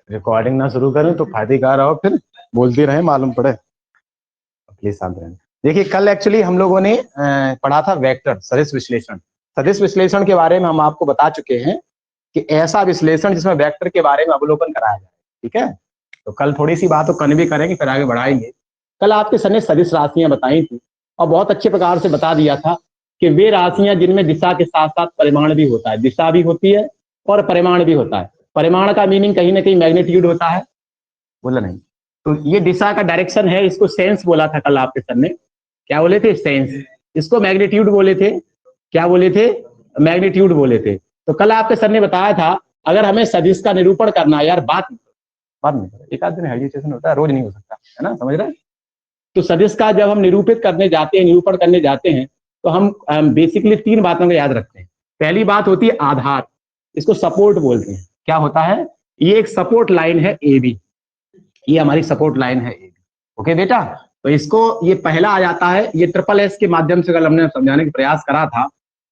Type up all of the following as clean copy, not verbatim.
Recording ना शुरू करें तो फायदे का रहो, फिर बोलते रहे मालूम पड़े। प्लीज शांत रहें। देखिए कल एक्चुअली हम लोगों ने पढ़ा था वेक्टर सदिश विश्लेषण। सदिश विश्लेषण के बारे में हम आपको बता चुके हैं कि ऐसा विश्लेषण जिसमें वेक्टर के बारे में अवलोकन कराया जाए। ठीक है, तो कल थोड़ी सी बात तो कन भी करेंगे, फिर आगे बढ़ाएंगे। कल आपके सर ने सदिश राशियां बताई थी और बहुत अच्छे प्रकार से बता दिया था कि वे राशियां जिनमें दिशा के साथ साथ परिमाण भी होता है, दिशा भी होती है और परिमाण भी होता है। परिमाण का मीनिंग कहीं ना कहीं मैग्नीट्यूड होता है, बोला नहीं? तो ये दिशा का डायरेक्शन है, इसको सेंस बोला था कल आपके सर ने। क्या बोले थे? सेंस। इसको मैग्नीट्यूड बोले थे। क्या बोले थे? मैग्नीट्यूड बोले थे। तो कल आपके सर ने बताया था अगर हमें सदिश का निरूपण करना है, यार बात नहीं, एक आध दिन हेजिटेशन होता है, रोज नहीं हो सकता है ना, समझ रहे हैं? तो सदिश का जब हम निरूपित करने जाते हैं, निरूपण करने जाते हैं, तो हम बेसिकली 3 बातों को याद रखते हैं। पहली बात होती है आधार, इसको सपोर्ट बोलते हैं। क्या होता है? ये एक सपोर्ट लाइन है ए बी, ये हमारी सपोर्ट लाइन है ए बी। ओके बेटा, तो इसको ये पहला आ जाता है, ये ट्रिपल एस के माध्यम से कल हमने समझाने का प्रयास करा था।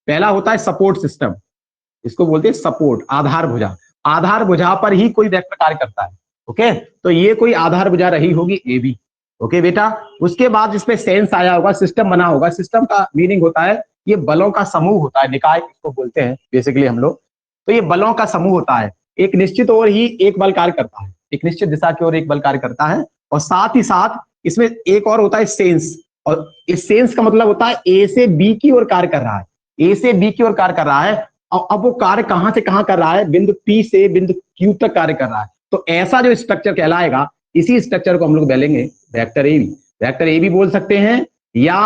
पहला होता है सपोर्ट सिस्टम, इसको बोलते हैं सपोर्ट, आधार भुजा। आधार भुजा पर ही कोई वेक्टर कार्य करता है। ओके, तो ये कोई आधार भुजा रही होगी ए बी। ओके बेटा, उसके बाद इसमें सेंस आया होगा, सिस्टम बना होगा। सिस्टम का मीनिंग होता है ये बलों का समूह होता है, निकाय इसको बोलते हैं बेसिकली हम लोग। तो ये बलों का समूह होता है, एक निश्चित ओर ही एक बल कार्य करता है, एक निश्चित दिशा की ओर एक बल कार्य करता है। और साथ ही साथ इसमें एक और होता है सेंस, और इस सेंस का मतलब होता है ए से बी की ओर कार्य कर रहा है, ए से बी की ओर कार्य कर रहा है। और अब वो कार्य कहां से कहां कर रहा है? बिंदु पी से बिंदु क्यू तक कार्य कर रहा है। तो ऐसा जो स्ट्रक्चर कहलाएगा, इसी स्ट्रक्चर को हम लोग बोलेंगे vector A B. Vector A B बोल सकते हैं या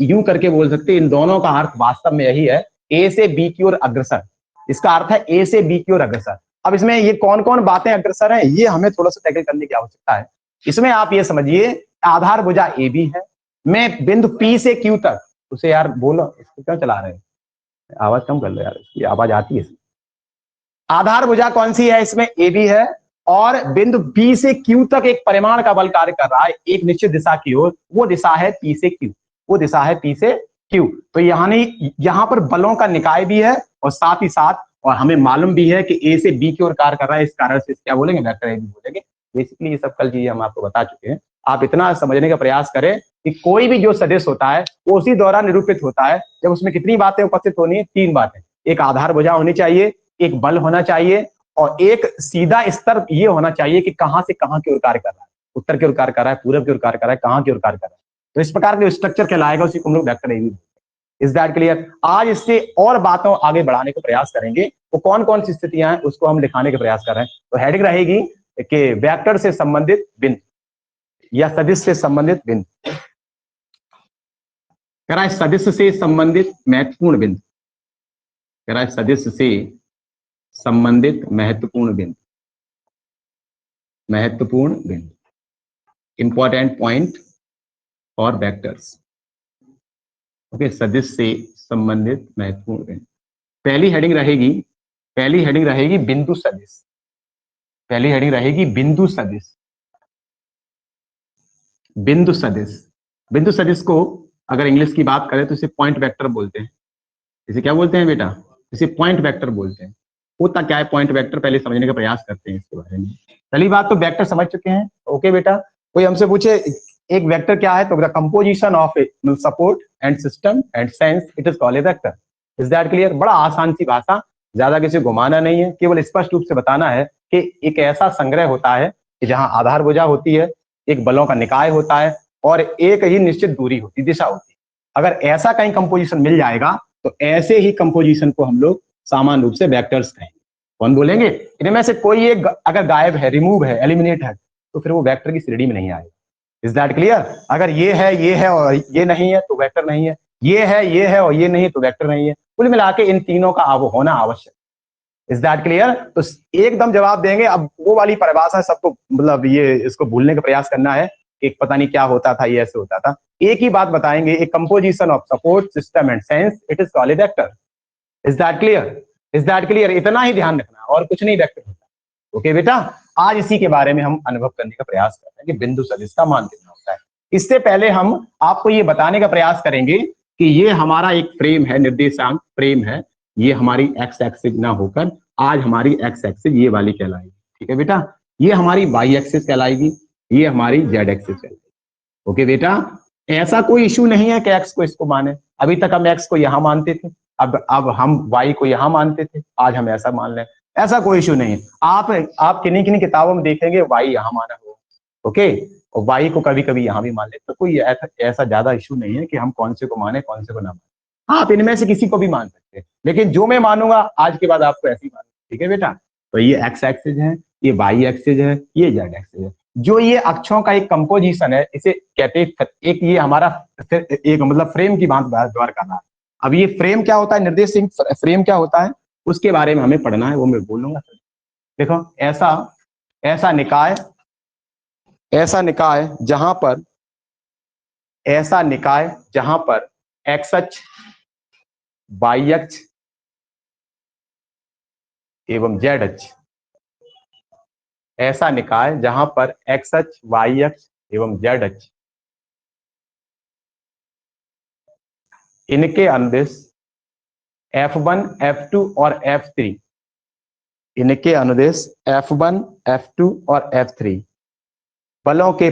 यूं करके बोल सकते हैं। इन दोनों का अर्थ वास्तव में यही है, ए से बी की ओर अग्रसर। इसका अर्थ है ए से बी की ओर अग्रसर। अब इसमें ये कौन कौन बातें अग्रसर हैं, ये हमें थोड़ा सा टैकल करने की आवश्यकता है। इसमें आप ये समझिए आधार भुजा ए बी है, मैं बिंदु पी से क्यू तक, उसे यार बोलो, इसको क्यों चला रहे हैं? आवाज कम कर लो यार, इसकी आवाज आती है। आधार भुजा कौन सी है? इसमें ए बी है और बिंदु बी से क्यू तक एक परिमाण का बल कार्य कर रहा है एक निश्चित दिशा की ओर, वो दिशा है पी से क्यू, वो दिशा है पी से क्यू। तो यहां पर बलों का निकाय भी है और साथ ही साथ, और हमें मालूम भी है कि ए से बी की ओर कार्य कर रहा है, इस कारण से क्या बोलेंगे? वेक्टर ए बी बोलेंगे। बेसिकली ये सब कल चीजें हम आपको बता चुके हैं। आप इतना समझने का प्रयास करें कि कोई भी जो सदिश होता है वो उसी दौरान निरूपित होता है जब उसमें कितनी बातें उपस्थित होनी है? 3 बातें। एक आधार भुजा होनी चाहिए, एक बल होना चाहिए, और एक सीधा स्तर ये होना चाहिए कि कहां से कहां की ओर कार्य कर रहा है, उत्तर की ओर कार्य कर रहा है, पूर्व की ओर कार्य कर रहा है, कहां की ओर कार्य कर रहा है। तो इस प्रकार के स्ट्रक्चर कहलाएगा, उसी को हम लोग vector A B. Is that clear? आज इससे और बातों आगे बढ़ाने का प्रयास करेंगे, वो कौन कौन सी स्थितियां हैं उसको हम दिखाने का प्रयास कर रहे हैं। तो हेडिंग रहेगी कि वेक्टर से संबंधित बिंदु या सदिश से संबंधित बिंदु, कह रहा है सदिश से संबंधित महत्वपूर्ण बिंदु, कह रहा है सदिश से संबंधित महत्वपूर्ण बिंदु, महत्वपूर्ण बिंदु, इंपॉर्टेंट पॉइंट और वेक्टर्स। ओके, सदिश से संबंधित महत्वपूर्ण बिंदु। पहली हेडिंग रहेगी बिंदु सदिश। पहली हेडिंग रहेगी बिंदु सदिश। बिंदु सदिश, बिंदु सदिश को अगर इंग्लिश की बात करें तो इसे पॉइंट वेक्टर बोलते हैं। इसे क्या बोलते हैं बेटा? इसे पॉइंट वेक्टर बोलते हैं। होता क्या है पॉइंट वेक्टर, पहले समझने का प्रयास करते हैं इसके बारे में। पहली बात तो वेक्टर समझ चुके हैं। ओके बेटा, कोई हमसे पूछे एक वेक्टर क्या है, तो the composition of a support and system and sense, it is called a vector. Is that clear? बड़ा आसान सी भाषा, ज्यादा किसी घुमाना नहीं है, केवल स्पष्ट रूप से बताना है कि एक ऐसा संग्रह होता है कि जहां आधार भुजा होती है, एक बलों का निकाय होता है और एक ही निश्चित दूरी होती, दिशा होती है। अगर ऐसा कहीं कंपोजिशन मिल जाएगा तो ऐसे ही कंपोजिशन को हम लोग सामान्य रूप से वेक्टर्स कहेंगे। कौन बोलेंगे? इनमें से कोई एक अगर गायब है, रिमूव है, एलिमिनेट है, तो फिर वो वेक्टर की श्रेणी में नहीं आएगा। Is that clear? अगर ये है और ये नहीं है तो वेक्टर नहीं है, ये है और ये नहीं तो वेक्टर नहीं है। कुल मिला के इन तीनों का होना आवश्यक। Is that clear? तो एकदम जवाब देंगे। अब वो वाली परिभाषा सबको, मतलब ये इसको भूलने का प्रयास करना है, एक पता नहीं क्या होता था, ये ऐसे होता था। एक ही बात बताएंगे, एक composition of support system and sense, it is called a vector. Is that clear? Is that clear? इतना ही ध्यान रखना, और कुछ नहीं वेक्टर होता। ओके बेटा, आज इसी के बारे में हम अनुभव करने का प्रयास करते हैं कि बिंदु सदिश का मान कितना होता है। इससे पहले हम आपको ये बताने का प्रयास करेंगे कि ये हमारा एक फ्रेम है, निर्देशांक फ्रेम है। ये हमारी एक्स एक्सिस ना होकर आज हमारी एक्स एक्सिस ये वाली कहलाएगी, ठीक है बेटा। ये हमारी वाई एक्सिस कहलाएगी, ये हमारी जेड एक्सिस कहलाएगी। ओके बेटा, ऐसा कोई इशू नहीं है कि एक्स को इसको माने। अभी तक हम एक्स को यहां मानते थे, अब हम वाई को यहां मानते थे, आज हम ऐसा मान लें, ऐसा कोई इशू नहीं है। आप किन्हीं किन्हीं किताबों में देखेंगे वाई यहां माना हो, ओके, और वाई को कभी कभी यहां भी मान ले, तो कोई ऐसा ज्यादा इशू नहीं है कि हम कौन से को माने कौन से को ना माने। हाँ, आप इनमें से किसी को भी मान सकते हैं, लेकिन जो मैं मानूंगा आज के बाद आपको ऐसे ही मानूंगा, ठीक है बेटा। तो ये एक्स एक्सिस है, ये वाई एक्सिस है, ये जेड एक्सिस है। जो ये अक्षों का एक कंपोजिशन है, इसे कहते हैं एक, ये हमारा एक मतलब फ्रेम की बात द्वार कर रहा है। अब ये फ्रेम क्या होता है, निर्देशित फ्रेम क्या होता है, उसके बारे में हमें पढ़ना है, वो मैं बोलूंगा। देखो, ऐसा ऐसा निकाय जहां पर एक्स अक्ष, वाई अक्ष एवं जेड अक्ष, ऐसा निकाय जहां पर एक्स अक्ष, वाई अक्ष एवं जेड अक्ष इनके अनुदिश F1, F2 और F3, इनके अनुदिश F1, F2 और F3 बलों के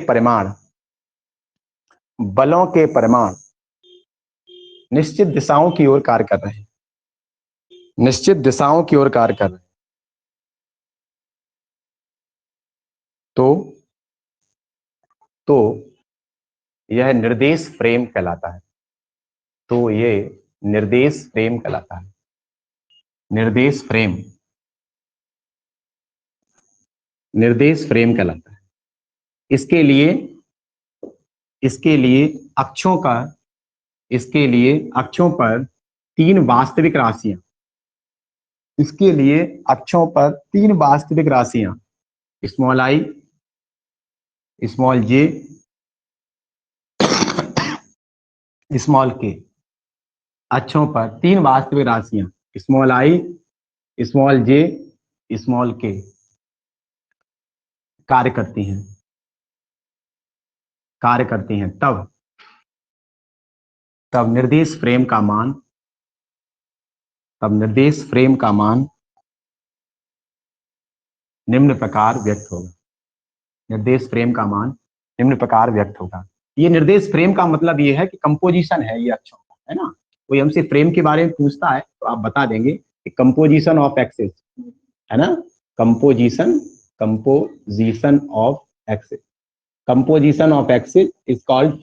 परिमाण निश्चित दिशाओं की ओर कार्य कर रहे हैं, निश्चित दिशाओं की ओर कार्य कर रहे हैं। तो यह निर्देश फ्रेम कहलाता है। तो ये निर्देश फ्रेम कहलाता है, निर्देश फ्रेम कहलाता है। इसके लिए अक्षों पर तीन वास्तविक राशियां, small I, small J, small के, अक्षों पर तीन वास्तविक राशियां small I, small J, small के कार्य करती हैं, तब निर्देश फ्रेम का मान निम्न प्रकार व्यक्त होगा। निर्देश फ्रेम का मान निम्न प्रकार व्यक्त होगा। ये निर्देश फ्रेम का मतलब ये है कि कंपोजिशन है ये अक्षरों का, है ना। कोई हमसे फ्रेम के बारे में पूछता है तो आप बता देंगे कि कंपोजिशन ऑफ एक्सिस, है ना, composition of axis is called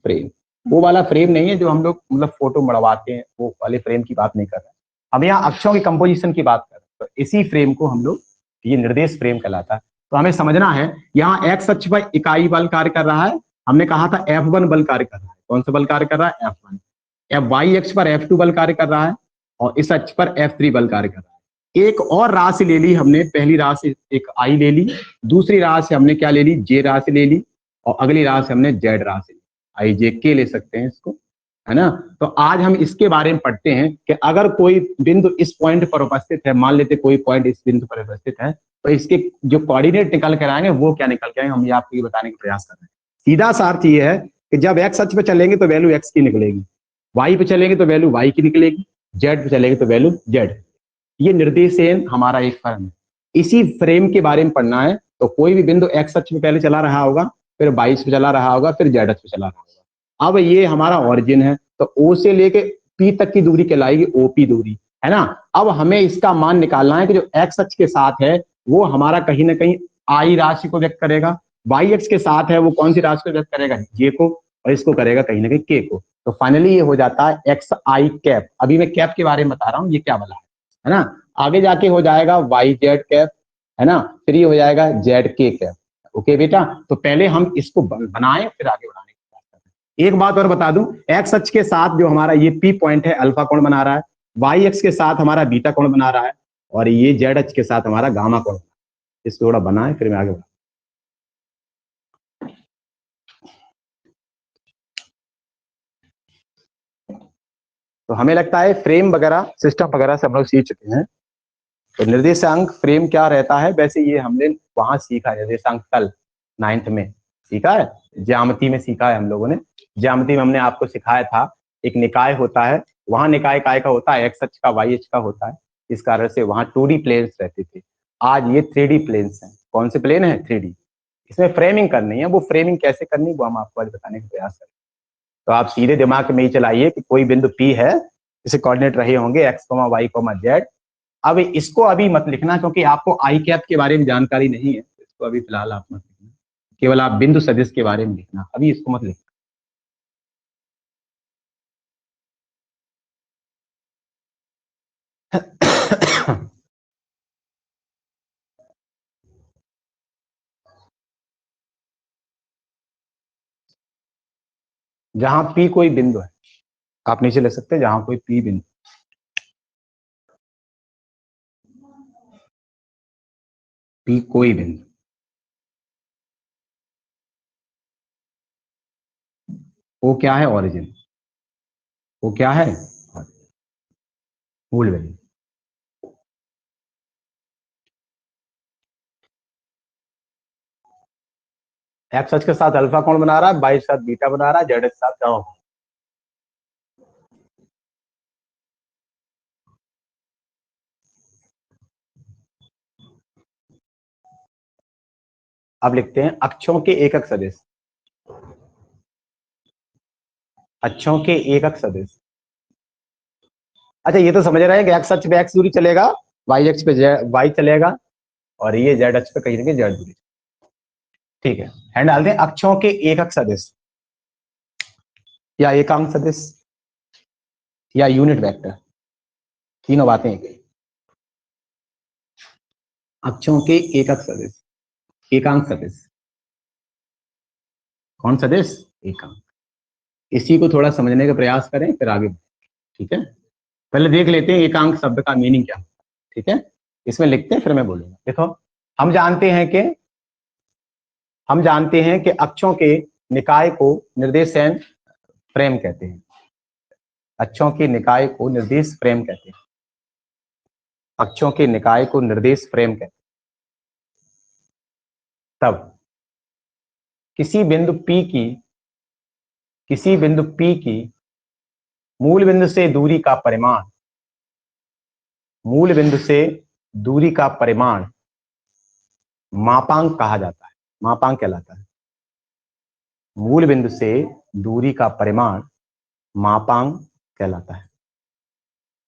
frame. वो वाला फ्रेम नहीं है जो हम लोग मतलब फोटो मड़वाते हैं, वो वाले फ्रेम की बात नहीं कर रहे हैं हम, यहाँ अक्षरों की कंपोजिशन की बात कर रहे हैं। तो इसी फ्रेम को हम लोग, ये निर्देश फ्रेम कहलाता है। तो हमें समझना है, यहाँ एक्स अक्ष पर इकाई बल कार्य कर रहा है, हमने कहा था F1 बल कार्य कर रहा है। कौन सा बल कार्य कर रहा है? F1। वाई अक्ष पर F2 बल कार्य कर रहा है, और इस अक्ष पर F3 बल कार्य कर रहा है। एक और राशि ले ली हमने, पहली राशि एक आई ले ली, दूसरी राशि हमने क्या ले ली, जे राशि ले ली, और अगली राशि हमने जेड राशि, आई जे के ले सकते हैं इसको, है ना। तो आज हम इसके बारे में पढ़ते हैं कि अगर कोई बिंदु इस पॉइंट पर उपस्थित है, मान लेते कोई पॉइंट इस बिंदु पर उपस्थित है, तो इसके जो कोऑर्डिनेट निकल कर आएंगे वो क्या निकल के आएंगे, हम ये आपको ये बताने का प्रयास कर रहे हैं। सीधा सा अर्थ ये है कि जब एक्स अक्ष पे चलेंगे तो वैल्यू एक्स की निकलेगी, वाई पे चलेंगे तो वैल्यू वाई की निकलेगी, जेड पे चलेंगे तो वैल्यू जेड। ये निर्देशन हमारा एक फर्म है। इसी फ्रेम के बारे में पढ़ना है, तो कोई भी बिंदु एक्स अक्ष पे पहले चला रहा होगा, फिर 22 पे चला रहा होगा, फिर जेड अक्ष पे चला रहा होगा। अब ये हमारा ओरिजिन है, तो ओ से लेके पी तक की दूरी कहलाएगी ओपी दूरी, है ना। अब हमें इसका मान निकालना है कि जो एक्स अक्ष के साथ है वो हमारा कहीं ना कहीं आई राशि को व्यक्त करेगा, वाई एक्स के साथ है वो कौन सी राशि को व्यक्त करेगा, जे को, और इसको करेगा कहीं ना कहीं के को। तो फाइनली ये हो जाता है एक्स आई कैप। अभी मैं कैप के बारे में बता रहा हूँ, ये क्या वाला है ना। आगे जाके हो जाएगा वाई जेड कैप, है ना, फिर ये हो जाएगा जेड के कैप। ओके बेटा, तो पहले हम इसको बनाएं फिर आगे बढ़ाने की बात करें। एक बात और बता दूं, एक्स अक्ष के साथ जो हमारा ये पी पॉइंट है अल्फा कोण बना रहा है, वाई अक्ष के साथ हमारा बीटा कोण बना रहा है, और ये जेड अक्ष के साथ हमारा गामा कोण। इसको थोड़ा बनाए फिर मैं आगे बढ़ा। तो हमें लगता है फ्रेम वगैरह सिस्टम वगैरह से हम लोग सीख चुके हैं। तो निर्देशांक फ्रेम क्या रहता है, वैसे ये हमने वहां सीखा, निर्देशांक तल 9th में सीखा है, ज्यामिति में सीखा है हम लोगों ने। ज्यामिति में हमने आपको सिखाया था एक निकाय होता है वहां निकाय काय का होता है, एक्स अक्ष का वाई अक्ष का होता है, इस कारण से वहां 2D प्लेन्स रहते थे। आज ये 3D प्लेन्स हैं। कौन से प्लेन है? 3D। इसमें फ्रेमिंग करनी है, वो फ्रेमिंग कैसे करनी वो हम आपको आज बताने का प्रयास करें। तो आप सीधे दिमाग में ही चलाइए कि कोई बिंदु P है, इसे कोऑर्डिनेट रहे होंगे x, y, z। अब इसको अभी मत लिखना क्योंकि आपको आई कैप के बारे में जानकारी नहीं है, इसको अभी फिलहाल आप मत लिखना, केवल आप बिंदु सदिश के बारे में लिखना, अभी इसको मत लिखना। जहां P कोई बिंदु है, आप नीचे लिख सकते हैं, जहां कोई P बिंदु, P कोई बिंदु, वो क्या है? ओरिजिन। वो क्या है? मूल बिंदु। एक्स अक्ष के साथ अल्फा कोण बना रहा है, वाई के साथ बीटा बना रहा है, जेड के साथ गामा। अब लिखते हैं अक्षों के एकक सदिश। अक्षों के एकक सदिश। अच्छा, ये तो समझ रहे हैं कि एक्स अक्ष पे एक्स दूरी चलेगा, वाई अक्ष पे वाई चलेगा, और ये जेड अक्ष पे कहीं ना कहीं जेड दूरी। ठीक है, हैंड डाल दें। अक्षों के एकक सदिश या एकांक सदिश या यूनिट वेक्टर, तीनों बातें एक। अक्षों के एकक सदिश, एकांक सदिश। कौन सदिश? एकांक। इसी को थोड़ा समझने का प्रयास करें, फिर आगे। ठीक है, पहले देख लेते हैं एकांक शब्द का मीनिंग क्या है। ठीक है, इसमें लिखते हैं, फिर मैं बोलूंगा। देखो, हम जानते हैं कि अक्षों के निकाय को निर्देशन फ्रेम कहते हैं। अक्षों के निकाय को निर्देश फ्रेम कहते हैं। अक्षों के निकाय को निर्देश फ्रेम कहते हैं। तब किसी बिंदु P की मूल बिंदु से दूरी का परिमाण, मूल बिंदु से दूरी का परिमाण मापांक कहा जाता है, मापांक कहलाता है। मूल बिंदु से दूरी का परिमाण मापांक कहलाता है।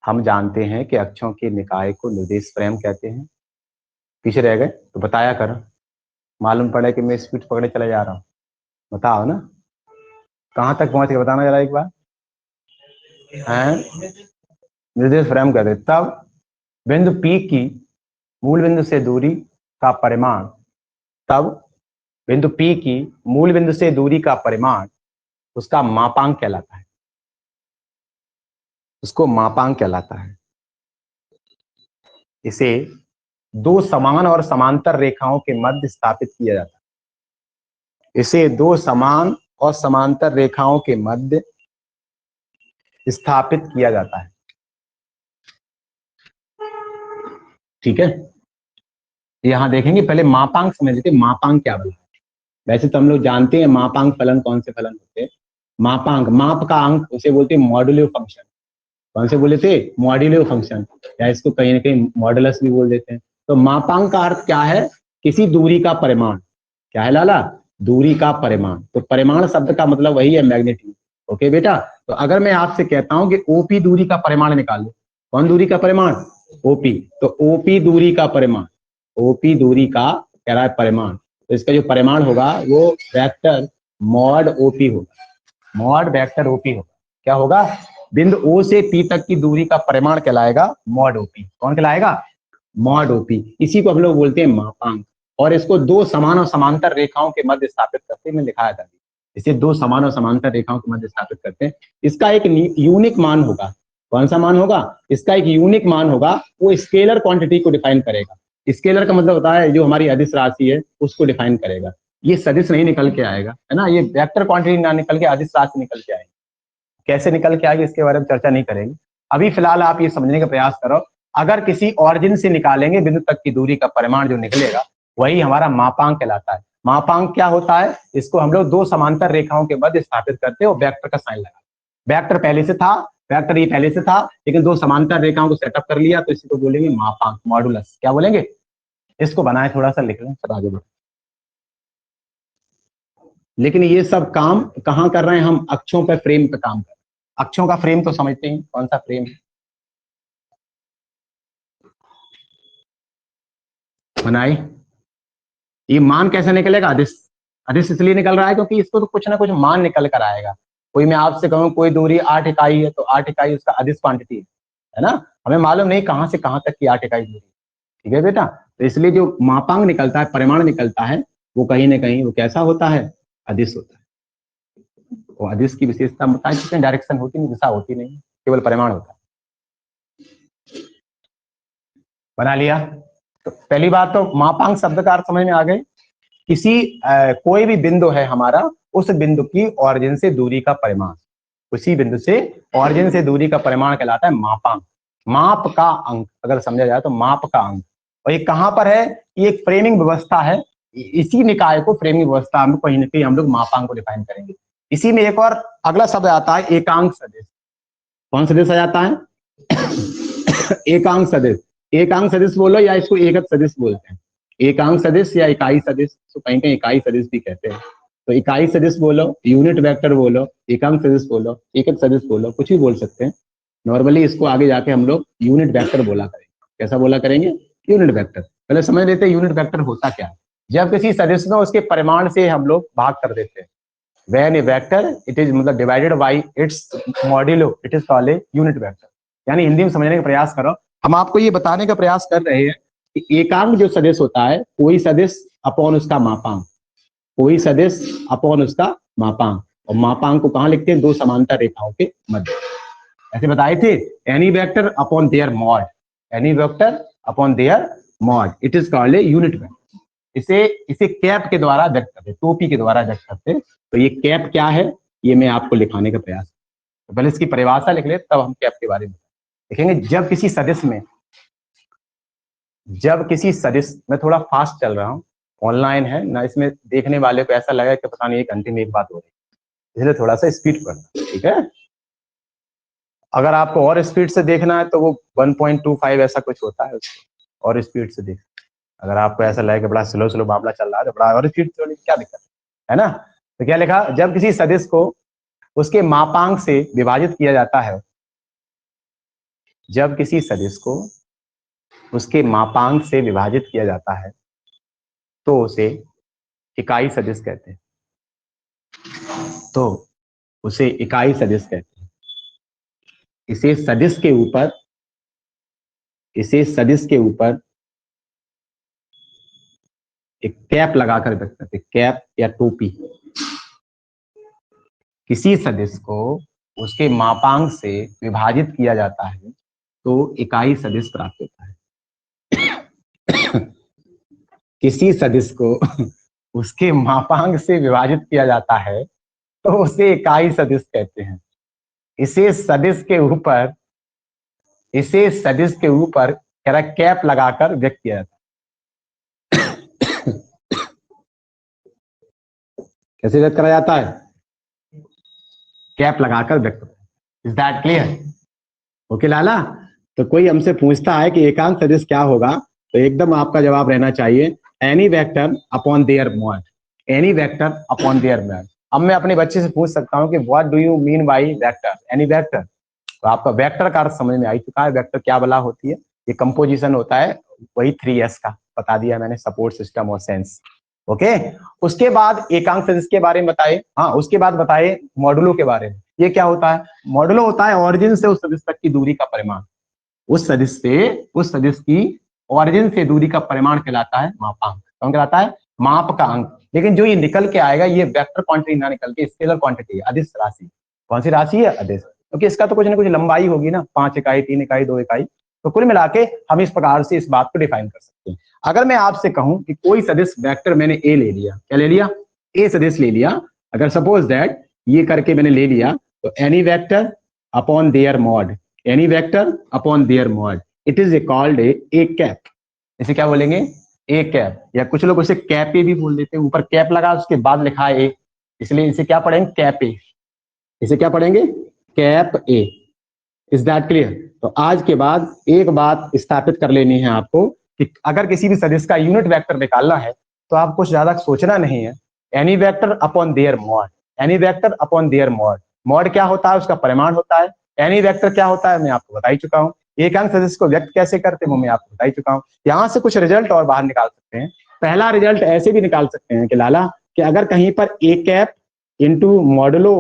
हम जानते हैं कि अक्षों के निकाय को निर्देश फ्रेम कहते हैं। पीछे रह गए तो बताया कर, मालूम पड़े कि मैं स्पीड पकड़े चला जा रहा हूं। बताओ ना, कहां तक पहुंच के बताना जरा एक बार। हैं, निर्देश फ्रेम कहते हैं। तब बिंदु P की मूल बिंदु से दूरी का परिमाण, तब बिंदु P की मूल बिंदु से दूरी का परिमाण उसका मापांक कहलाता है, उसको मापांक कहलाता है। इसे दो समान और समांतर रेखाओं के मध्य स्थापित किया जाता है। इसे दो समान और समांतर रेखाओं के मध्य स्थापित किया जाता है। ठीक है, यहां देखेंगे, पहले मापांक समझ लेते हैं। मापांक क्या बोला? वैसे तो हम लोग जानते हैं मापांक फलन कौन से फलन होते हैं। मापांक, माप का अंक, उसे बोलते हैं मॉड्यूलो फंक्शन। कौन से बोले थे? मॉड्यूलो फंक्शन, या इसको कहीं ना कहीं मॉडुलस भी बोल देते हैं। तो मापांक का अर्थ क्या है? किसी दूरी का परिमाण। क्या है लाला? दूरी का परिमाण। तो परिमाण शब्द का मतलब वही है, मैग्नीट्यूड। ओके बेटा, तो अगर मैं आपसे कहता हूं कि ओपी दूरी का परिमाण निकालो, कौन दूरी का परिमाण? ओपी। तो ओपी दूरी का परिमाण, ओपी दूरी का कह रहा है परिमाण, तो इसका जो परिमाण होगा वो वेक्टर मॉड ओपी होगा, मॉड वेक्टर ओपी होगा। क्या होगा? बिंदु ओ से पी तक की दूरी का परिमाण कहलाएगा मॉड ओपी। कौन कहलाएगा? Mod OP. इसी को हम लोग बोलते हैं मापांक। और इसको दो समान और समांतर रेखाओं के मध्य स्थापित करते हैं, मैं दिखाया था। इसे दो समान और समांतर रेखाओं के मध्य स्थापित करते हैं। इसका एक यूनिक मान होगा। कौन सा मान होगा? इसका एक यूनिक मान होगा, वो स्केलर क्वांटिटी को डिफाइन करेगा। स्केलर का मतलब होता है जो हमारी अदिश राशि है उसको डिफाइन करेगा। ये सदिश नहीं निकल के आएगा, है ना, ये वेक्टर क्वांटिटी ना निकल के अदिश राशि निकल के आएगी। कैसे निकल के आएगी इसके बारे में चर्चा नहीं करेंगे। अभी फिलहाल आप ये समझने का प्रयास करो, अगर किसी ऑरिजिन से निकालेंगे बिंदु तक की दूरी का परिमाण जो निकलेगा वही हमारा मापांक कहलाता है। मापांक क्या होता है? इसको हम लोग दो समांतर रेखाओं के मध्य स्थापित करते हैं और वेक्टर का साइन लगा। वेक्टर पहले से था, वेक्टर ये पहले से था, लेकिन दो समांतर रेखाओं को सेटअप कर लिया, तो इसी को बोलेंगे मापांक, मॉडुलस। क्या बोलेंगे? इसको बनाए, थोड़ा सा लिख लें, सब आगे बढ़ो। लेकिन ये सब काम कहाँ कर रहे हैं हम? अक्षों पे, फ्रेम पे काम कर रहे हैं। अक्षों का फ्रेम तो समझते हैं, कौन सा फ्रेम बनाए। ये मान कैसे निकलेगा? अदिश। अदिश इसलिए निकल रहा है क्योंकि इसको तो कुछ ना कुछ मान निकल कर आएगा। कोई मैं आपसे कहूँ कोई दूरी 8 इकाई है, तो 8 इकाई उसका अदिश क्वांटिटी है ना। हमें मालूम नहीं कहाँ से कहाँ तक की 8 इकाई दूरी, ठीक है बेटा। तो इसलिए जो मापांक निकलता है, परिमाण निकलता है, वो कहीं ना कहीं वो कैसा होता है? अदिश होता है। वो अदिश की विशेषता बता चुके हैं, डायरेक्शन होती नहीं, दिशा होती नहीं, केवल परिमाण होता है। बना लिया। तो पहली बात तो मापांक शब्द का अर्थ समझ में आ गए। किसी कोई भी बिंदु है हमारा, उस बिंदु की ऑरिजिन से दूरी का परिमाण, उसी बिंदु से ऑरिजिन से दूरी का परिमाण कहलाता है मापांक। माप का अंक अगर समझा जाए तो माप का अंक। और ये कहाँ पर है? ये एक फ्रेमिंग व्यवस्था है। इसी निकाय को फ्रेमिंग व्यवस्था में कहीं ना कहीं हम लोग मापांक को डिफाइन करेंगे। इसी में एक और अगला शब्द आता है एकांक सदिश। कौन सदिश आ जाता है? एकांक सदिश। एकांक सदिश बोलो या इसको एकक सदिश बोलते हैं। एकांक सदिश या इकाई सदिश, तो कहीं कहीं इकाई सदिश भी कहते हैं। तो इकाई सदिश बोलो, यूनिट वेक्टर बोलो, एकांक सदिश बोलो, एकक सदिश बोलो, कुछ भी बोल सकते हैं। नॉर्मली इसको आगे जाके हम लोग यूनिट वेक्टर बोला करेंगे। कैसा बोला करेंगे? Unit vector. पहले समझ लेते हैं यूनिट वेक्टर होता क्या है। जब किसी सदिश में उसके परिमाण से हम लोग भाग कर देते हैं, when a vector it is मतलब divided by its modulo, it is called a unit vector। यानी हिंदी में समझने का प्रयास करो। हम आपको ये बताने का प्रयास कर रहे हैं कि एकांक जो सदिश होता है, कोई सदिश अपॉन उसका मापांक, कोई सदिश अपॉन उसका मापांक। और मापांक को कहाँ लिखते हैं? दो समांतर रेखाओं के मध्य। ऐसे बताए थे, any vector upon their mod, any vector upon their mod, it is called a unit vector. इसे कैप के द्वारा व्यक्त करते, टोपी के द्वारा व्यक्त करते। तो ये कैप क्या है, ये मैं आपको लिखाने का प्रयास। तो पहले इसकी परिभाषा लिख ले, तब हम कैप के बारे में देखेंगे। जब किसी सदिश में, जब किसी सदिश में, थोड़ा फास्ट चल रहा हूँ, ऑनलाइन है ना, इसमें देखने वाले को ऐसा लगा कि पता नहीं एक घंटे में एक बात हो रही है, इसलिए थोड़ा सा स्पीड पढ़ना, ठीक है। अगर आपको और स्पीड से देखना है तो वो 1.25 ऐसा कुछ होता है, उसको और स्पीड से देख। अगर आपको ऐसा लगे कि बड़ा स्लो स्लो मामला चल रहा है तो बड़ा और स्पीड से, क्या दिक्कत है ना। तो क्या लिखा? जब किसी सदिश को उसके मापांक से विभाजित किया जाता है, जब किसी सदिश को उसके मापांक से विभाजित किया जाता है तो उसे इकाई सदिश कहते हैं। तो उसे इकाई सदिश कहते हैं। इसे सदिश के ऊपर, इसे सदिश के ऊपर एक कैप लगाकर व्यक्त करते, कैप या टोपी। किसी सदिश को उसके मापांक से विभाजित किया जाता है तो इकाई सदिश प्राप्त होता है। किसी सदिश को उसके मापांक से विभाजित किया जाता है तो उसे इकाई सदिश कहते हैं। इसे सदिश के ऊपर, इसे सदिश के ऊपर कैप लगाकर व्यक्त किया जाता है। कैसे व्यक्त करा जाता है? कैप लगाकर व्यक्त होता है। Is that clear? ओके लाला। तो कोई हमसे पूछता है कि एकांक सदिश क्या होगा, तो एकदम आपका जवाब रहना चाहिए any vector upon their mod, any vector upon their mod. अब मैं अपने बच्चे से पूछ सकता हूँ कि what do you mean by vector, any vector. तो आपका वेक्टर का अर्थ समझ में आ चुका है। वेक्टर क्या बला होती है? ये कंपोजिशन होता है, वही 3S का बता दिया मैंने, सपोर्ट सिस्टम और सेंस। ओके। उसके बाद एकांक सदिश के बारे में बताए। हाँ, उसके बाद बताए मॉडुलो के बारे में। ये क्या होता है? मॉडुलो होता है ऑरिजिन से उस सदिश तक की दूरी का परिमाण। उस सदिश से, उस सदिश की ऑरिजिन से दूरी का परिमाण कहलाता है मापांक। कौन कहलाता है? माप का अंक। लेकिन जो ये निकल के आएगा, ये वेक्टर क्वांटिटी ना निकल के स्केलर क्वांटिटी है, अदिश राशि। कौन सी राशि है? अदिश। क्योंकि इसका तो कुछ ना कुछ लंबाई होगी ना, 5 इकाई, 3 इकाई, 2 इकाई। तो कुल मिला के हम इस प्रकार से इस बात को डिफाइन कर सकते हैं। अगर मैं आपसे कहूं कि कोई सदिश वेक्टर मैंने ए ले लिया, क्या ले लिया? ए सदिश ले लिया। अगर सपोज दैट ये करके मैंने ले लिया, तो any vector upon their mod, any vector upon their mod, it is called A cap. इसे क्या बोलेंगे? ए कैप, या कुछ लोग उसे कैप ए भी बोल देते हैं। ऊपर कैप लगा, उसके बाद लिखा है ए, इसलिए इसे क्या पढ़ेंगे? Cap A. इसे क्या पढ़ेंगे? Cap A. Is that clear? तो आज के बाद एक बात स्थापित कर लेनी है आपको कि अगर किसी भी सदिश का यूनिट वेक्टर निकालना है तो आपको कुछ ज्यादा सोचना नहीं है। Any vector upon their mod, any vector upon their mod. Mod क्या होता है? उसका परिमाण होता है। एनी वेक्टर क्या होता है? मैं आपको बता ही चुका हूँ। एक अंक सदिश को व्यक्त कैसे करते हैं वो मैं आपको बता ही चुका हूँ। यहाँ से कुछ रिजल्ट और बाहर निकाल सकते हैं। पहला रिजल्ट ऐसे भी निकाल सकते हैं कि लाला कि अगर कहीं पर ए कैप इंटू मॉडुलो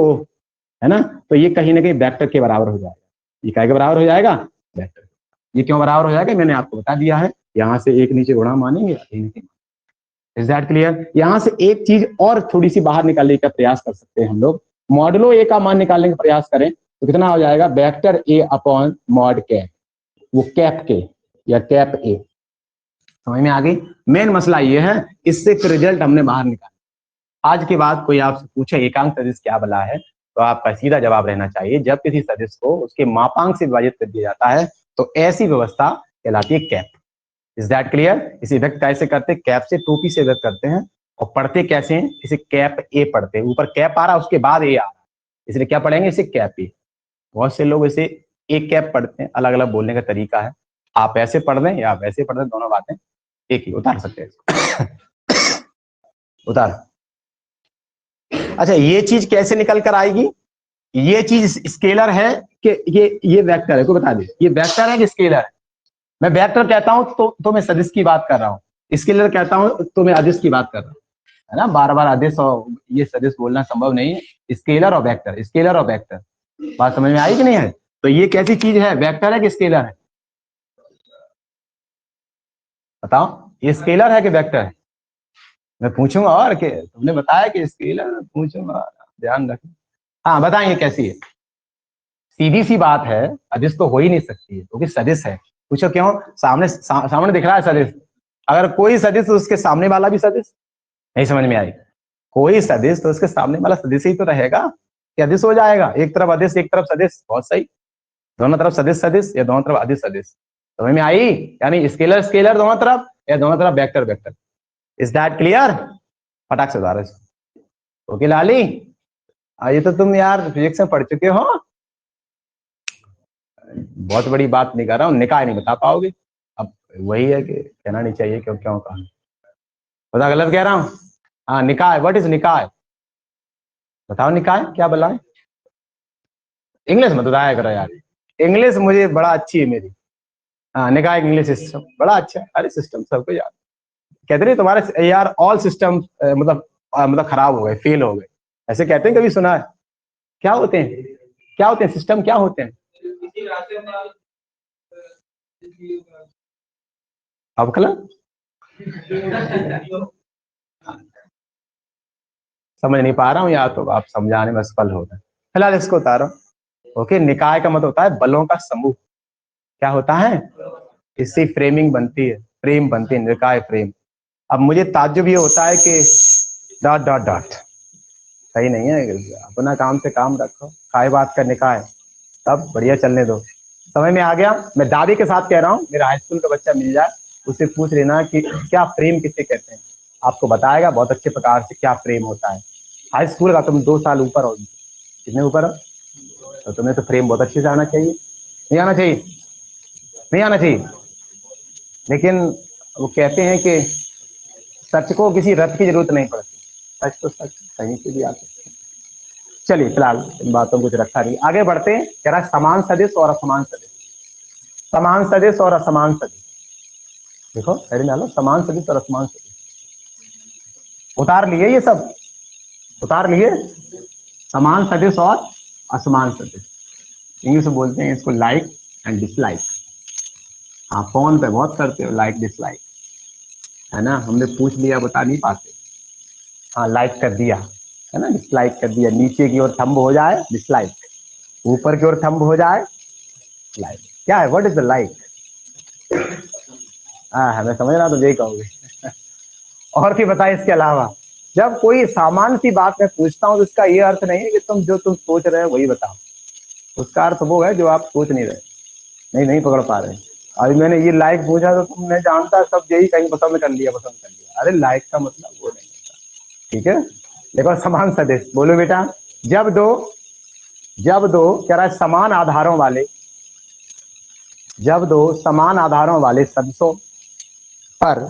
है ना, तो ये कहीं ना कहीं वेक्टर के बराबर हो जाएगा। ये क्या के बराबर हो जाएगा? वेक्टर। ये क्यों बराबर हो जाएगा मैंने आपको बता दिया है। यहाँ से एक नीचे गुणा मानेंगे। Is that clear? यहाँ से एक चीज और थोड़ी सी बाहर निकालने का प्रयास कर सकते हैं हम लोग। मॉडुलो ए का मान निकालने का प्रयास करें तो कितना हो जाएगा? Vector A upon mod cap, वो कैप के या कैप ए। समझ में आ गई? मेन मसला ये है, इससे फिर रिजल्ट हमने बाहर निकाला। आज के बाद कोई आपसे पूछे एकांक सदिश क्या बला है तो आपका सीधा जवाब रहना चाहिए, जब किसी सदिश को उसके मापांक से विभाजित कर दिया जाता है तो ऐसी व्यवस्था कहलाती है कैप। Is that clear? इसे व्यक्त कैसे करते हैं? कैप से टोपी से व्यक्त करते हैं। और पढ़ते कैसे हैं? इसे कैप ए पढ़ते हैं। ऊपर कैप आ रहा है उसके बाद ए आ रहा है, इसलिए क्या पढ़ेंगे? इसे कैप ए। बहुत से लोग इसे एक कैप पढ़ते हैं, अलग अलग बोलने का तरीका है। आप ऐसे पढ़ दें या आप ऐसे पढ़ दें, दोनों बातें एक ही। उतार सकते हैं उतार। अच्छा, ये चीज कैसे निकल कर आएगी? ये चीज स्केलर है कि ये वेक्टर है? को बता दे, ये वेक्टर है कि स्केलर है? मैं वेक्टर कहता हूं तो मैं सदिश की बात कर रहा हूँ। स्केलर कहता हूं तो मैं अदिश की बात कर रहा हूँ, है ना। बार बार अदिश और ये सदिश बोलना संभव नहीं है। स्केलर और वेक्टर, स्केलर और वेक्टर, बात समझ में आई कि नहीं है? तो ये कैसी चीज है? वेक्टर है कि स्केलर है? बताओ, ये स्केलर है कि वेक्टर है? मैं पूछूंगा और कि तुमने बताया कि स्केलर, पूछूंगा, ध्यान रखें। हाँ बताइए कैसी है? सीधी सी बात है, अदिश तो हो ही नहीं सकती है क्योंकि सदिश है। पूछो क्यों? सामने दिख रहा है सदिश। अगर कोई सदिश तो उसके सामने वाला भी सदिश। नहीं समझ में आई? कोई सदिश तो उसके सामने वाला सदिश ही तो रहेगा कि अदिश हो जाएगा। एक तरफ अदिश एक तरफ सदिश, बहुत सही। दोनों तरफ सदिश सदिश या दोनों तरफ अदिश सदिश। समझ में आई? यानी स्केलर स्केलर दोनों तरफ या दोनों तरफ vector vector. Is that clear? फटाक से उतारो। ओके लाली, ये तो तुम यार फिजिक्स में पढ़ चुके हो। बहुत बड़ी बात नहीं कर रहा हूँ, निकाय नहीं बता पाओगे। अब वही है कि कहना नहीं चाहिए क्यों क्यों कहा, बता गलत कह रहा हूँ? हाँ निकाय, व्हाट इज निकाय? बताओ निकाय क्या बोला है? इंग्लिश मत बताया करो यार, इंग्लिश मुझे बड़ा अच्छी है मेरी। हाँ निकाय इंग्लिश सिस्टम बड़ा अच्छा है। अरे सिस्टम सबको याद। कहते नहीं तुम्हारे यार ऑल सिस्टम मतलब खराब हो गए, फेल हो गए, ऐसे कहते हैं? कभी सुना है? क्या होते हैं? क्या होते हैं सिस्टम? क्या होते हैं? अवकलन? समझ नहीं पा रहा हूँ या तो आप समझाने में असफल हो गए। फिलहाल इसको उतारो। ओके, निकाय का मतलब होता है बलों का समूह। क्या होता है? इससे फ्रेमिंग बनती है, फ्रेम बनती है, निकाय फ्रेम। अब मुझे ताज्जुब ये होता है कि डॉट डॉट डॉट सही नहीं है। अपना काम से काम रखो, काय बात का निकाय, तब बढ़िया चलने दो। समझ में आ गया? मैं दादी के साथ कह रहा हूँ, मेरा हाई स्कूल का बच्चा मिल जाए उससे पूछ लेना कि क्या फ्रेम किसे कहते हैं, आपको बताएगा बहुत अच्छे प्रकार से क्या फ्रेम होता है। हाई स्कूल का तुम 2 साल ऊपर हो, कितने ऊपर हो, तो तुम्हें तो फ्रेम बहुत अच्छे से आना चाहिए। नहीं आना चाहिए? नहीं आना चाहिए। लेकिन वो कहते हैं कि सच को किसी रथ की जरूरत नहीं पड़ती, सच तो सच कहीं से भी आ सकते हैं। चलिए फिलहाल इन बातों को कुछ रखा नहीं, आगे बढ़ते हैं। कह रहा है समान सदिश और असमान सदिश। समान सदिश और असमान सदिश, देखो हेडिंग डालो, समान सदिश और असमान सदिश। उतार लिए ये सब? उतार लिए? समान सदिश और असमान सदिश, इंग्लिश में बोलते हैं इसको लाइक एंड डिसलाइक। हाँ फोन पे बहुत करते हो लाइक डिसलाइक, है ना। हमने पूछ लिया बता नहीं पाते। हाँ लाइक कर दिया है ना, डिसलाइक कर दिया। नीचे की ओर थंब हो जाए डिसलाइक, ऊपर की ओर थंब हो जाए लाइक। क्या है? What is the like? हाँ मैं समझ रहा हूँ, तो यही कहोगे। और भी बताए इसके अलावा। जब कोई सामान्य सी बात मैं पूछता हूँ तो इसका ये अर्थ नहीं है कि तुम सोच रहे हो वही बताओ। उसका अर्थ वो है जो आप सोच नहीं रहे, नहीं पकड़ पा रहे। अभी मैंने ये लाइक पूछा तो तुमने जानता सब यही कहीं पसंद कर लिया, पसंद कर लिया। अरे लाइक का मतलब वो नहीं होता, ठीक है। देखो समान सदिश बोलो बेटा। जब दो कह रहा है समान आधारों वाले, जब दो समान आधारों वाले सदिशों पर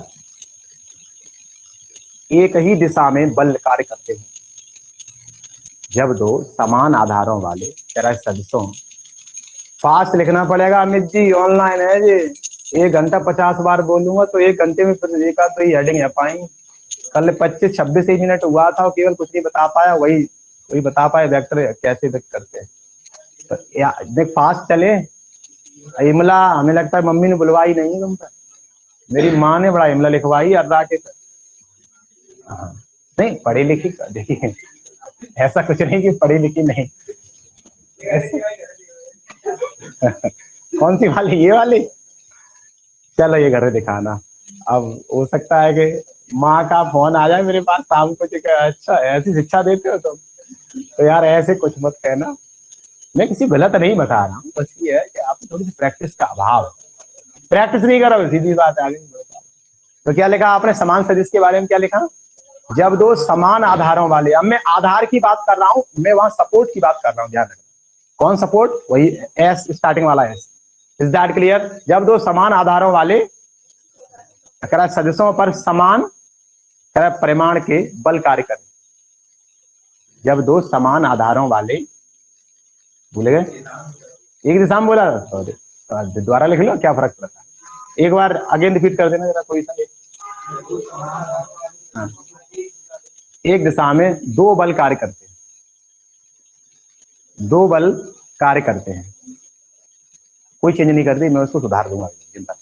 एक ही दिशा में बल कार्य करते हैं। जब दो समान आधारों वाले तरह सदिशों, फास्ट लिखना पड़ेगा अमित जी, ऑनलाइन है जी। 1 घंटा 50 बार बोलूंगा तो 1 घंटे में फिर एक तो ही हेडिंग है पाई। कल 25-26 ही मिनट हुआ था और केवल कुछ नहीं बता पाया, वही बता पाए वेक्टर कैसे व्यक्त करते हैं। तो देख फास्ट चले। इमला हमें लगता है मम्मी ने बुलवाई नहीं तुम पर, मेरी माँ ने बड़ा इमला लिखवाई अर्रा के। हाँ नहीं पढ़ी लिखी, देखिए ऐसा कुछ नहीं कि पढ़ी लिखी नहीं। कौन सी वाली, ये वाली? चलो ये घर में दिखाना। अब हो सकता है कि माँ का फोन आ जाए मेरे पास शाम को, अच्छा ऐसी शिक्षा देते हो तुम, तो यार ऐसे कुछ मत कहना। मैं किसी गलत नहीं बता रहा हूँ, बस ये है कि आपको थोड़ी सी प्रैक्टिस का अभाव है। प्रैक्टिस नहीं करो, सीधी बात है, आगे नहीं बढ़ पा। तो क्या लिखा आपने समान सदिश के बारे में? क्या लिखा? जब दो समान आधारों वाले, अब मैं आधार की बात कर रहा हूं, मैं वहां सपोर्ट की बात कर रहा हूं, ध्यान रखना। कौन सपोर्ट? वही एस, स्टार्टिंग वाला एस। Is that clear? जब दो समान आधारों वाले सदिशों पर समान परिमाण के बल कार्य करें। जब दो समान आधारों वाले, भूल गए, एक दिशा में बोला, सॉरी दोबारा लिख लो, क्या फर्क पड़ता है। एक बार अगेन रिपीट कर देना जरा कोई सा। हाँ। एक दिशा में दो बल कार्य करते हैं, दो बल कार्य करते हैं। कोई चेंज नहीं करती, मैं उसको सुधार दूंगा, चिंता है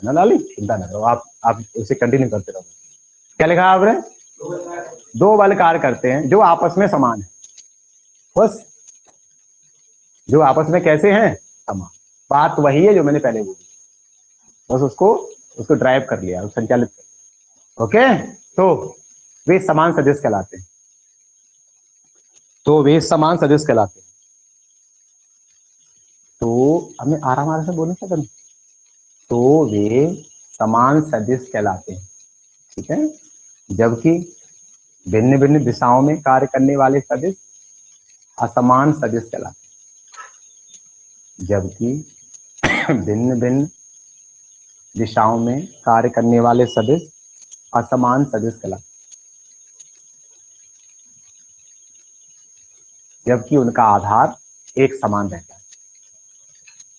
ना लाली, चिंता ना करो, आप उसे कंटिन्यू करते रहो। क्या लिखा आपने? दो बल कार्य करते हैं जो आपस में समान है, बस। जो आपस में कैसे हैं? समान। बात वही है जो मैंने पहले बोली, बस उसको ड्राइव कर लिया, संचालित कर लिया। ओके, तो वे समान सदिश कहलाते हैं। तो वे समान सदिश कहलाते हैं। तो हमें आराम से बोलना चाहिए। तो वे समान सदिश कहलाते हैं, ठीक है। जबकि भिन्न भिन्न दिशाओं में कार्य करने वाले सदिश असमान सदिश कहलाते हैं। जबकि भिन्न भिन्न दिशाओं में कार्य करने वाले सदिश असमान सदिश कहलाते हैं। जबकि उनका आधार एक समान रहता है।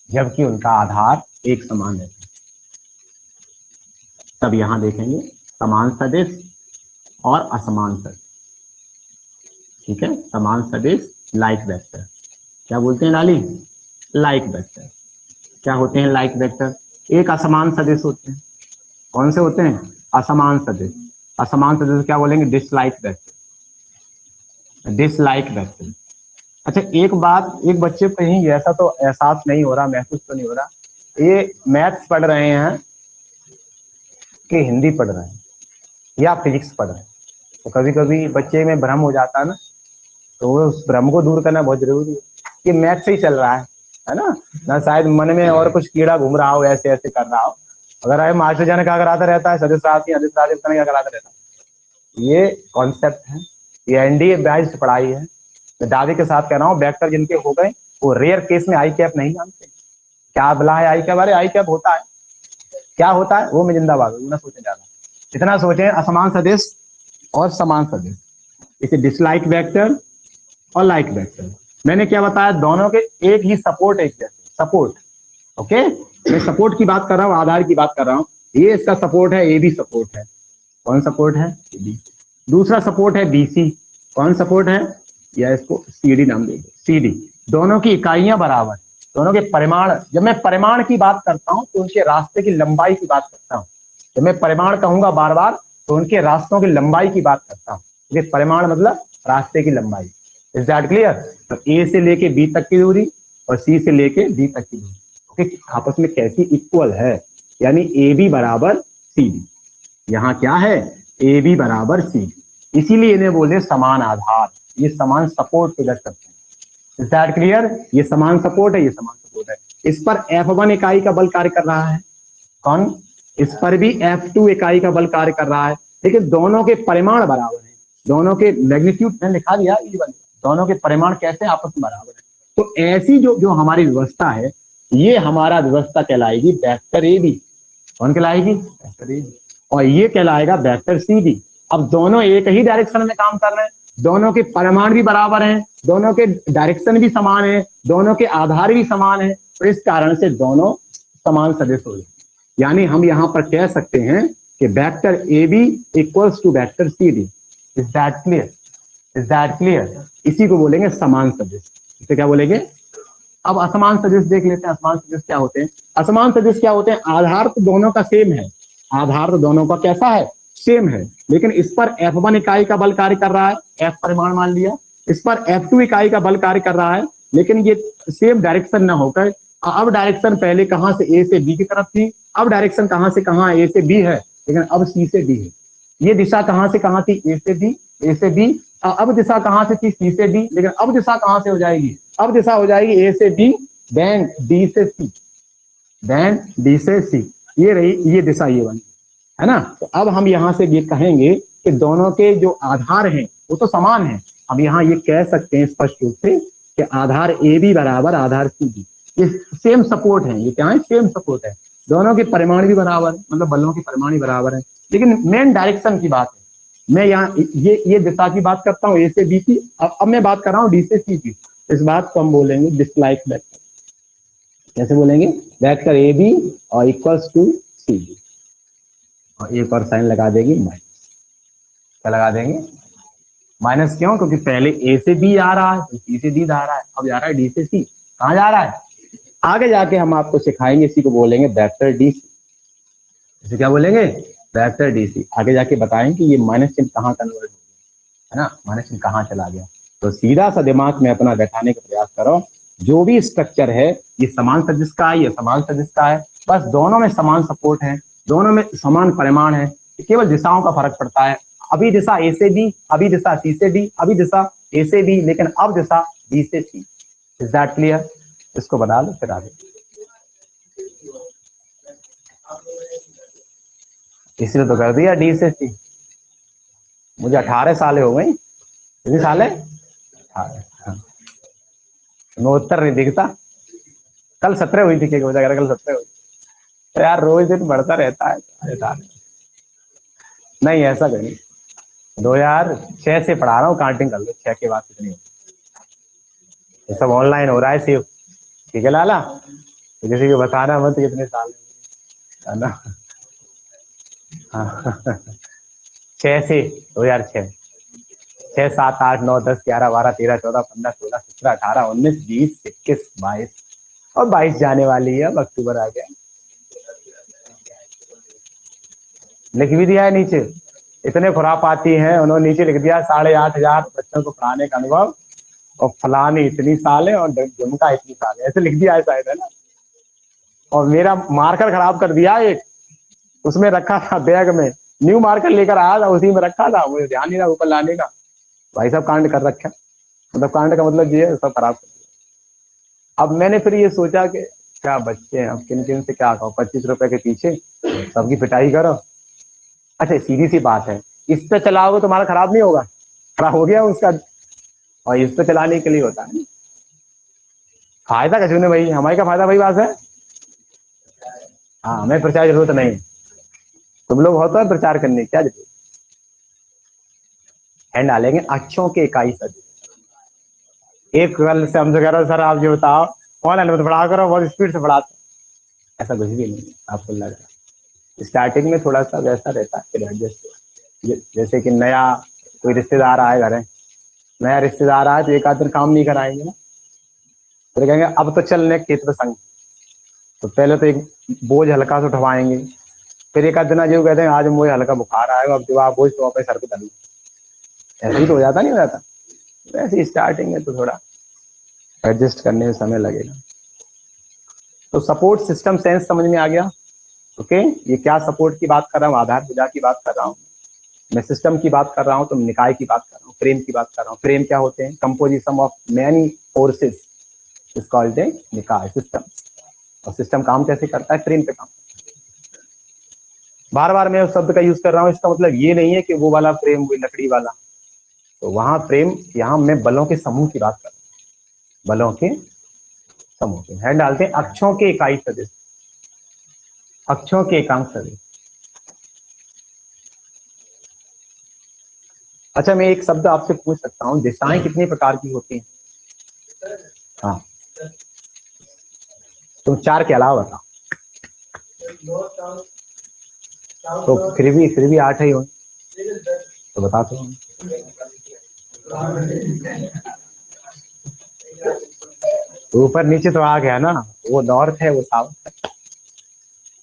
जबकि उनका आधार एक समान रहता है। तब यहां देखेंगे समान सदिश और असमान सदिश, ठीक है। समान सदिश लाइक वेक्टर, क्या बोलते हैं लाली? Like vector. क्या होते हैं लाइक वेक्टर? एक असमान सदिश होते हैं। कौन से होते हैं? असमान सदिश। असमान सदिश क्या बोलेंगे? Dislike vector, dislike vector. अच्छा एक बात, एक बच्चे को कहीं ऐसा तो एहसास नहीं हो रहा, महसूस तो नहीं हो रहा, ये मैथ्स पढ़ रहे हैं कि हिंदी पढ़ रहे हैं या फिजिक्स पढ़ रहे हैं? तो कभी कभी बच्चे में भ्रम हो जाता है ना, तो उस भ्रम को दूर करना बहुत जरूरी है कि मैथ से ही चल रहा है ना शायद मन में और कुछ कीड़ा घूम रहा हो, ऐसे ऐसे कर रहा हो। अगर आए मास्टर जाने क्या कराता रहता है, सदस्य राशि अधिक राशि क्या कराता रहता है। ये कॉन्सेप्ट है, ये एनडीए बेस्ड पढ़ाई है। मैं दादी के साथ कह रहा हूँ, वेक्टर जिनके हो गए वो रेयर केस में आई कैप नहीं जानते। क्या बला है आई कैप? अरे आई कैप होता है, क्या होता है वो मैं जिंदाबाद हूँ, ना सोचे ज्यादा, इतना सोचे असमान सदिश और समान सदिश, इसे डिसलाइक वेक्टर और लाइक वेक्टर। मैंने क्या बताया? दोनों के एक ही सपोर्ट, एक जैसे सपोर्ट। ओके, मैं सपोर्ट की बात कर रहा हूँ, आधार की बात कर रहा हूँ। ये इसका सपोर्ट है, ए बी सपोर्ट है। कौन सपोर्ट है? बी। दूसरा सपोर्ट है बीसी। कौन सपोर्ट है? या इसको सीडी नाम दे दो, सीडी। दोनों की इकाइयां बराबर, दोनों के परिमाण। जब मैं परिमाण की बात करता हूं तो उनके रास्ते की लंबाई की बात करता हूं। जब मैं परिमाण कहूंगा बार बार तो उनके रास्तों की लंबाई की बात करता हूँ। परिमाण मतलब रास्ते की लंबाई। Is that clear? तो ए से लेके बी तक की दूरी और सी से लेके डी तक की दूरी, ओके, आपस में कैसी? इक्वल है, यानी ए बी बराबर सी डी। यहाँ क्या है? ए बी बराबर सी डी, इसीलिए इन्हें बोले समान आधार। ये समान सपोर्ट को दर्ज करते हैं। Is that clear? ये समान सपोर्ट है, ये समान सपोर्ट है। इस पर F1 इकाई का बल कार्य कर रहा है। कौन? इस पर भी F2 इकाई का बल कार्य कर रहा है, लेकिन दोनों के परिमाण बराबर है। दोनों के मैग्नीट्यूड में लिखा दिया, दोनों के परिमाण कैसे आपस में बराबर है। तो ऐसी जो हमारी व्यवस्था है, ये हमारा व्यवस्था कहलाएगी वेक्टर ए बी। कौन कहलाएगी? Vector A B. और ये कहलाएगा वेक्टर सी बी। अब दोनों एक ही डायरेक्शन में काम कर रहे हैं, दोनों के परिमाण भी बराबर हैं, दोनों के डायरेक्शन भी समान है, दोनों के आधार भी समान है, तो इस कारण से दोनों समान सदिश हो जाए। यानी हम यहाँ पर कह सकते हैं कि vector A B equals to vector C D. Is that clear? Is that clear? इसी को बोलेंगे समान सदिश। इसे क्या बोलेंगे? अब असमान सदिश देख लेते हैं। असमान सदिश क्या होते हैं? असमान सदिश क्या होते हैं? आधार तो दोनों का सेम है, आधार तो दोनों का कैसा है? सेम है, लेकिन इस पर F1 इकाई का बल कार्य कर रहा है, F परिमाण मान लिया, इस पर F2 इकाई का बल कार्य कर रहा है, लेकिन ये सेम डायरेक्शन ना होकर अब डायरेक्शन पहले कहां से A से B की तरफ थी, अब डायरेक्शन कहां से कहां A से B है, लेकिन अब C से D है। ये दिशा कहां से कहां थी? A से B, A से B। अब दिशा कहां से थी? C से D, लेकिन अब दिशा कहां से हो जाएगी? अब दिशा हो जाएगी A से B, देन D से C, देन D से C। ये रही ये दिशा, ये बनी, है ना। तो अब हम यहाँ से ये कहेंगे कि दोनों के जो आधार हैं वो तो समान है। अब यहाँ ये कह सकते हैं स्पष्ट रूप से कि आधार ए बी बराबर आधार सी बी, ये सेम सपोर्ट है। ये क्या है? सेम सपोर्ट है। दोनों के परिमाण भी बराबर है, मतलब बलों के परिमाण भी बराबर है, लेकिन मेन डायरेक्शन की बात है। मैं यहाँ ये दिशा की बात करता हूँ, ए से बी की। अब मैं बात कर रहा हूँ डी से सी की। इस बात को हम बोलेंगे डिसलाइक वेक्टर। कैसे बोलेंगे? वेक्टर ए बी और इक्वल्स टू सी बी, और एक और साइन लगा देंगे माइनस। क्या लगा देंगे? माइनस। क्यों? क्योंकि पहले ए से बी आ रहा है, तो सी से डी आ रहा है, अब जा रहा है डी से सी। कहाँ जा रहा है? आगे जाके हम आपको सिखाएंगे, इसी को बोलेंगे वेक्टर डी सी। इसे क्या बोलेंगे? Vector D C. आगे जाके बताएं कि ये माइनस चिन्ह कहाँ कन्वर्ट हो गया, है ना, माइनस चिन्ह कहाँ चला गया। तो सीधा सा दिमाग में अपना बैठाने का प्रयास करो। जो भी स्ट्रक्चर है ये समान सदिश का है, ये समान सदिश का है, बस दोनों में समान सपोर्ट है, दोनों में समान परिमाण है, केवल दिशाओं का फर्क पड़ता है। अभी दिशा ए से बी, अभी दिशा सी से डी, अभी दिशा ए से बी, लेकिन अब दिशा बी से सी। Is that clear? इसको बना लो फिर आगे। इसलिए तो कर दिया डी से सी। मुझे 18 साल हो गई। कितनी साल है? 18। मैं उत्तर नहीं दिखता। कल 17 हुई थी, क्या वजह? कल 17 हुई तो यार रोज दिन बढ़ता रहता है। नहीं ऐसा नहीं, 2006 से पढ़ा रहा हूँ, काउंटिंग कर लो 6 के बाद कितनी होती। ये सब ऑनलाइन हो रहा है सिर्फ, ठीक है लाला? तो किसी को बताना मत कितने साल है ना। हाँ 6 से 2006, 6, 7, 8, 9, 10, 11, 12, 13, 14, 15, 16, 17, 18, 19, 20, 21, 22 और 22 जाने वाली है। अब अक्टूबर आ गया। लिख भी दिया है नीचे। इतने खुरापाती हैं, उन्होंने नीचे लिख दिया 8,500 बच्चों को पढ़ाने का अनुभव, और फलानी इतनी साल है और झुमका इतनी साल है, ऐसे लिख दिया है शायद, है ना। और मेरा मार्कर खराब कर दिया एक, उसमें रखा था बैग में, न्यू मार्कर लेकर आया था, उसी में रखा था, मुझे ध्यान नहीं था ऊपर लाने का। भाई साहब कांड कर रखा, मतलब कांड का मतलब ये है सब खराब कर दिया। अब मैंने फिर ये सोचा कि क्या बच्चे हैं, अब किन किन से क्या कहूँ, 25 रुपए के पीछे सबकी पिटाई करो। अच्छा सीधी सी बात है, इस पे चलाओगे तुम्हारा खराब नहीं होगा? खराब हो गया उसका, और इस पे चलाने के लिए होता है फायदा कचू ने भाई, हमारे का फायदा भाई बात है। हाँ हमें प्रचार जरूरत नहीं, तुम लोग होता है प्रचार करने, क्या जरूरत। हैंड डालेंगे अक्षों के इकाई सदिश। एक कल से हमसे कह रहा सर आप जो बताओ ऑनलाइन में तो पढ़ा करो, बहुत स्पीड से पढ़ाते, ऐसा कुछ भी नहीं आपको लग रहा। स्टार्टिंग में थोड़ा सा वैसा रहता है, फिर एडजस्ट। जैसे कि नया कोई रिश्तेदार आए घर है, नया रिश्तेदार आए तो एक आध दिन काम नहीं कराएंगे ना, फिर कहेंगे अब तो चलने खेत में संग, तो पहले तो एक बोझ हल्का से उठवाएंगे, फिर एक आध दिन जो कहते हैं आज मुझे हल्का बुखार आएगा, अब जो आप बोझ तो अपने सर पे डालो, ऐसे ही तो हो जाता नहीं हो जाता। वैसे स्टार्टिंग में तो थोड़ा एडजस्ट करने में समय लगेगा। तो सपोर्ट सिस्टम सेंस समझ में आ गया? ओके ये क्या सपोर्ट की बात कर रहा हूँ? आधार भुजा की बात कर रहा हूँ मैं, सिस्टम की बात कर रहा हूँ, तो निकाय की बात कर रहा हूँ, फ्रेम की बात कर रहा हूँ। फ्रेम क्या होते हैं? Composition of many forces is called a निकाय सिस्टम। और सिस्टम काम कैसे करता है? फ्रेम पे काम। बार बार मैं उस शब्द का यूज कर रहा हूँ, इसका मतलब ये नहीं है कि वो वाला फ्रेम वो लकड़ी वाला, तो वहां फ्रेम, यहाँ मैं बलों के समूह की बात कर रहा हूँ, बलों के सम होते हैं, डालते हैं अक्षों के इकाई सदिश, अक्षों के एकांक सदिश। अच्छा, मैं एक शब्द आपसे पूछ सकता हूँ, दिशाएं कितने प्रकार की होती हैं? हाँ, तुम चार के अलावा बताओ। तो फिर भी 8 ही हो, तो बता दो। ऊपर नीचे तो आ गया ना, वो नॉर्थ है, वो साउथ है,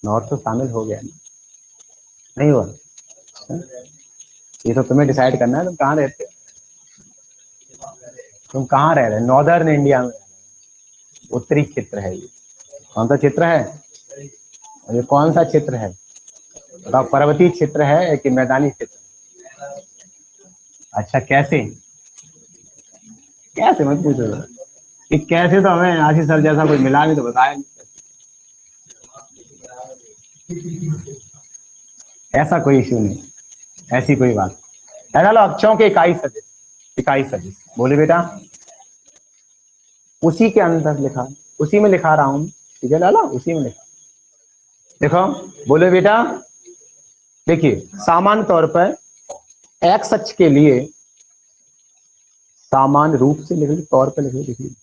नॉर्थ तो शामिल हो गया ना, नहीं हुआ? ये तो तुम्हें डिसाइड करना है, तुम कहाँ रहते हो, तुम कहाँ रह रहे हो? नॉर्दर्न इंडिया में, उत्तरी क्षेत्र है ये। कौन सा क्षेत्र है? ये कौन सा क्षेत्र है बताओ? पर्वतीय क्षेत्र है कि मैदानी क्षेत्र? अच्छा, कैसे? कैसे मत पूछो कि कैसे, तो हमें आशीष सर जैसा कोई मिला नहीं तो बताया नहीं। ऐसा कोई इश्यू नहीं, ऐसी कोई बात है। चलो, अक्षरों के इकाई सदिश, इकाई सदिश बोले बेटा, उसी के अंदर लिखा, उसी में लिखा रहा हूँ, ठीक है लाला, उसी में लिखा। देखो, बोले बेटा, देखिए सामान्य तौर पर एक्स अक्ष के लिए, सामान्य रूप से लिखिए, तौर पर लिखिए, देखिए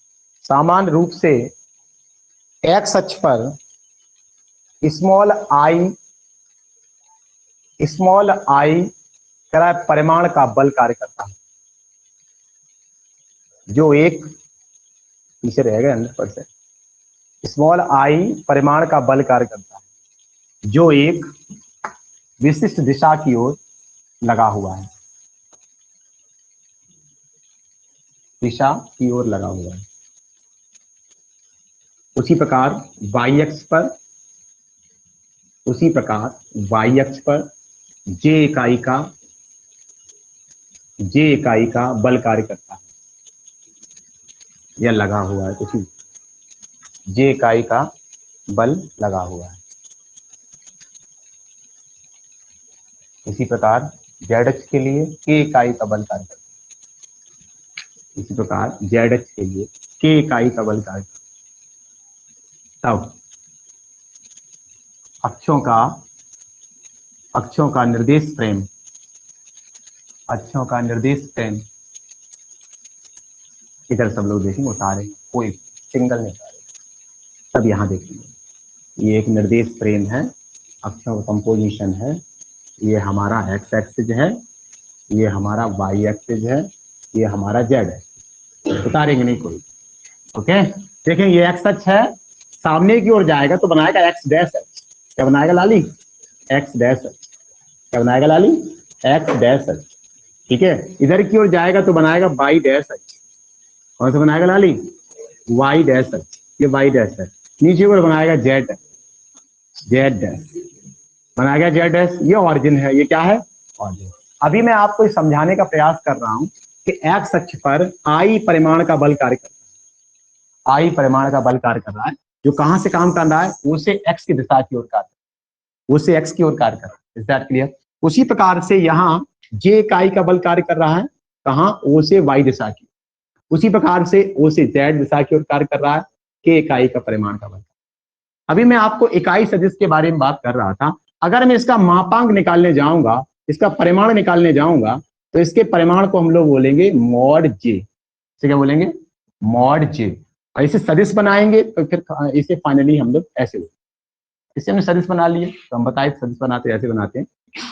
सामान्य रूप से एक्स अक्ष पर स्मॉल आई परिमाण का बल कार्य करता है, जो एक, पीछे रहेगा 100%, स्मॉल आई परिमाण का बल कार्य करता है, जो एक विशिष्ट दिशा की ओर लगा हुआ है, दिशा की ओर लगा हुआ है। उसी प्रकार y अक्ष पर, उसी प्रकार y अक्ष पर j इकाई का बल कार्य करता है, यह लगा हुआ है, उसी j इकाई का बल लगा हुआ है। इसी प्रकार z अक्ष के लिए k इकाई का बल कार्य करता है, इसी प्रकार z अक्ष के लिए k इकाई का बल कार्य करता है। तब अक्षों का निर्देश फ्रेम, अक्षों का निर्देश फ्रेम, इधर सब लोग देखेंगे उतारे, कोई सिंगल नहीं उतारे, सब यहाँ देखेंगे। ये एक निर्देश फ्रेम है, अक्षों का कंपोजिशन है, ये हमारा एक्स एक्सिस है, ये हमारा वाई एक्सिस है, ये हमारा जेड है, उतारेंगे नहीं कोई। ओके, देखें ये एक्स अक्ष है, सामने की ओर जाएगा तो बनाएगा एक्स डैश अक्ष, क्या बनाएगा लाली? एक्स डैश अक्ष, क्या बनाएगा लाली? एक्स डैश अक्ष, ठीक है। इधर की ओर जाएगा तो बनाएगा वाई डैश अक्ष, कौन सा बनाएगा लाली? वाई डैश अक्ष, ये वाई डैश है। नीचे ओर बनाएगा जेड, जेड डैश बनाएगा, जेड डैश, ये ऑरिजिन है, ये क्या है? ऑरिजिन। अभी मैं आपको समझाने का प्रयास कर रहा हूं कि एक्स अक्ष पर आई परिमाण का बल कार्य करता है, आई परिमाण का बल कार्य कर रहा है, जो कहां से काम कर रहा है? उसे एक्स की दिशा की ओर कार्य, उसे एक्स की ओर कार्य कर रहा है। Is that clear? उसी प्रकार से यहाँ जे इकाई का बल कार्य कर रहा है, कहां? ओ से वाई दिशा की, उसी प्रकार से ओ से जेड दिशा की ओर कार्य कर रहा है, के इकाई का परिमाण का बल। अभी मैं आपको इकाई सदिश के बारे में बात कर रहा था। अगर मैं इसका मापांक निकालने जाऊंगा, इसका परिमाण निकालने जाऊंगा, तो इसके परिमाण को हम लोग बोलेंगे मॉड जे। इसे क्या बोलेंगे? मॉड जे। और इसे सदिश बनाएंगे तो फिर इसे फाइनली हम लोग ऐसे, इसे हमने सदिश बना लिए, तो हम बताए सदिश बनाते ऐसे बनाते हैं।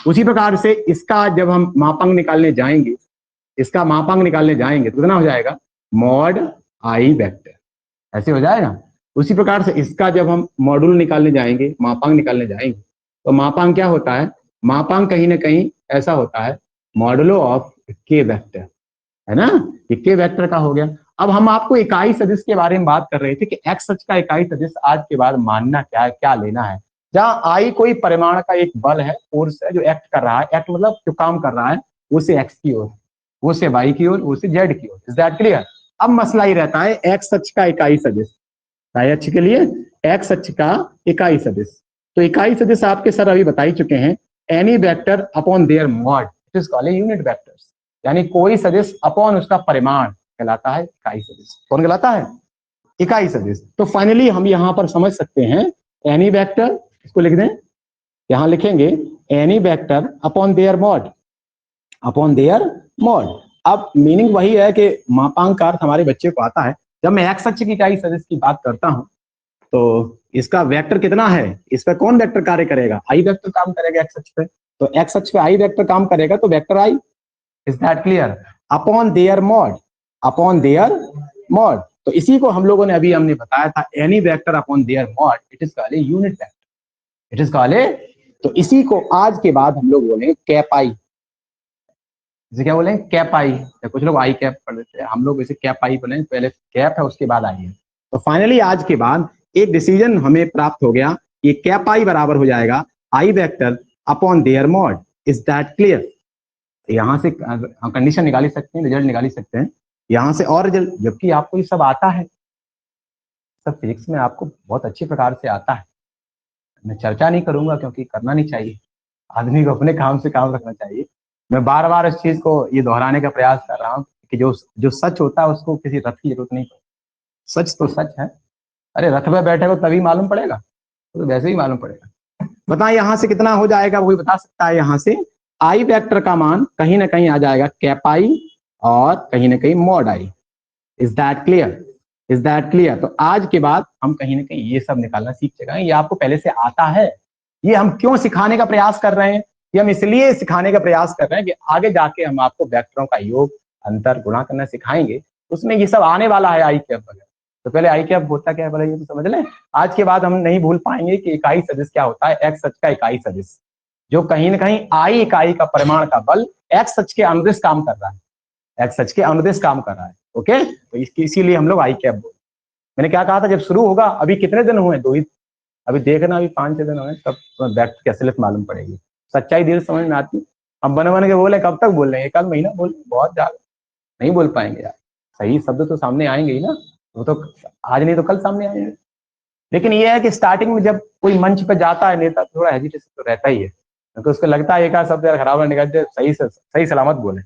उसी प्रकार से इसका जब हम मापांक निकालने जाएंगे, इसका मापांक निकालने जाएंगे तो कितना हो जाएगा? मॉड आई वेक्टर, ऐसे हो जाएगा। उसी प्रकार से इसका जब हम मॉड्यूल निकालने जाएंगे, मापांक निकालने जाएंगे, तो मापांक क्या होता है? मापांक कहीं ना कहीं ऐसा होता है, मॉडुलो ऑफ के वेक्टर, है ना? ये के वेक्टर का हो गया। अब हम आपको इकाई सदिश के बारे में बात कर रहे थे कि एक्स अक्ष का इकाई सदिश आज के बाद मानना क्या है, क्या लेना है। जहां आई कोई परिमाण का एक बल है, फोर्स है, जो एक्ट कर रहा है, एक्ट मतलब जो काम कर रहा है, उसे एक्स की ओर, उसे वाई की ओर, उसे जेड की ओर। Is that clear? अब मसला ही रहता है एक्स अक्ष का इकाई सदिश, y अक्ष के लिए एक्स अक्ष का इकाई सदिश। तो इकाई सदिश आपके सर अभी बता ही चुके हैं, any vector upon their mod, it is called unit vectors, यानी कोई सदिश अपॉन उसका परिमाण कहलाता है इकाई सदिश। कौन कहलाता है? इकाई सदिश। तो फाइनली हम यहाँ पर समझ सकते हैं एनी वेक्टर, इसको लिख दें, यहां लिखेंगे any vector upon their mod, upon their mod. अब मीनिंग वही है कि मापांक का अर्थ हमारे बच्चे को आता है। जब मैं एक्स अक्ष की इकाई सदिश की बात करता हूं तो इसका वेक्टर कितना है, इस पर कौन वेक्टर कार्य करेगा, आई वेक्टर काम करेगा एक्स अक्ष पे। तो एक्स अक्ष पे आई वेक्टर काम करेगा तो vector I, is that clear, upon their mod, upon their mod. तो इसी को हम लोगों ने अभी हमने बताया था, any vector upon their mod, it is called a unit vector, it is called a. तो इसी को आज के बाद हम लोग बोलेंगे कैप आई, इसे क्या बोलेंगे, कैप आई। कुछ लोग आई कैप पढ़ लेते हैं, हम लोग इसे कैप आई बोलेंगे, पहले कैप है उसके बाद आई है। तो फाइनली आज के बाद एक डिसीजन हमें प्राप्त हो गया कि कैप आई बराबर हो जाएगा I vector upon their mod, is that clear. यहां से हम कंडीशन निकाल सकते हैं, रिजल्ट निकाल सकते हैं यहां से, और रिजल्ट, जबकि आपको ये सब आता है, सब फिजिक्स में आपको बहुत अच्छे प्रकार से आता है। मैं चर्चा नहीं करूंगा क्योंकि करना नहीं चाहिए, आदमी को अपने काम से काम रखना चाहिए। मैं बार बार इस चीज को ये दोहराने का प्रयास कर रहा हूँ कि जो जो सच होता है उसको किसी रथ की जरूरत नहीं पड़ती। सच तो सच है, अरे रथ में बैठे हो तभी मालूम पड़ेगा, तो वैसे ही मालूम पड़ेगा। बताएं यहाँ से कितना हो जाएगा, वही बता सकता है। यहाँ से आई वेक्टर का मान कहीं ना कहीं आ जाएगा कैप आई और कहीं ना कहीं mod I, is that clear, is that clear. तो आज के बाद हम कहीं ना कहीं ये सब निकालना सीख जाएंगे, ये आपको पहले से आता है। ये हम क्यों सिखाने का प्रयास कर रहे हैं, ये हम इसलिए सिखाने का प्रयास कर रहे हैं कि आगे जाके हम आपको वेक्टरों का योग, अंतर, गुणा करना सिखाएंगे, उसमें ये सब आने वाला है, आई कैप वगैरह। तो पहले आई कैप होता क्या है पहले ये तो समझ लें। आज के बाद हम नहीं भूल पाएंगे कि इकाई सदिश क्या होता है, एक्स अक्ष का इकाई सदिश, जो कहीं ना कहीं आई इकाई का परिमाण का बल एक्स अक्ष के अनुदिश काम कर रहा है, एक्स अक्ष के अनुदिश काम कर रहा है। ओके, तो इसीलिए हम लोग आई कैप बोलते। मैंने क्या कहा था, जब शुरू होगा, अभी कितने दिन हुए, 2 ही, अभी देखना अभी 5-6 दिन हुए, तब वेक्टर की असलियत मालूम पड़ेगी, सच्चाई देर समझ में आती। हम बन बन के बोले कब तक बोल रहे हैं, 1 आध महीना बोल, बहुत ज्यादा नहीं बोल पाएंगे यार। सही शब्द तो सामने आएंगे ही ना, वो तो आज नहीं तो कल सामने आएंगे। लेकिन ये है कि स्टार्टिंग में जब कोई मंच पे जाता है नेता, थोड़ा हेजिटेशन तो रहता ही है, क्योंकि उसको लगता है एक आध शब्द खराब निकल जाए, सही सलामत बोले।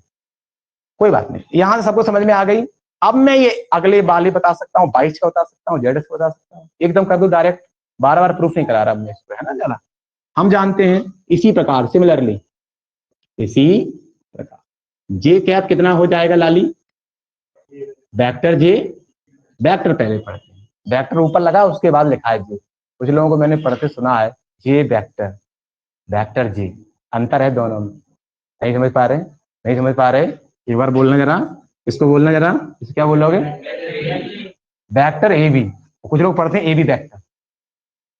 कोई बात नहीं, यहाँ से सबको समझ में आ गई। अब मैं ये अगले वाले बता सकता हूँ, 22 का बता सकता हूँ, जेड बता सकता हूँ, एकदम कर दो डायरेक्ट, बार बार प्रूफ नहीं करा रहा मैं इसको, है ना ज्यादा। हम जानते हैं इसी प्रकार, सिमिलरली इसी प्रकार जे कैप कितना हो जाएगा लाली, वेक्टर जे, वेक्टर पहले पढ़ते हैं, वेक्टर ऊपर लगा उसके बाद लिखा है जे। कुछ लोगों को मैंने पढ़ते सुना है जे वेक्टर, वेक्टर जे, अंतर है दोनों में। नहीं समझ पा रहे, नहीं समझ पा रहे, एक बार बोलना जरा, इसको बोलना जरा, इसे क्या बोलोगे, वेक्टर ए बी। कुछ लोग पढ़ते हैं ए बी वेक्टर,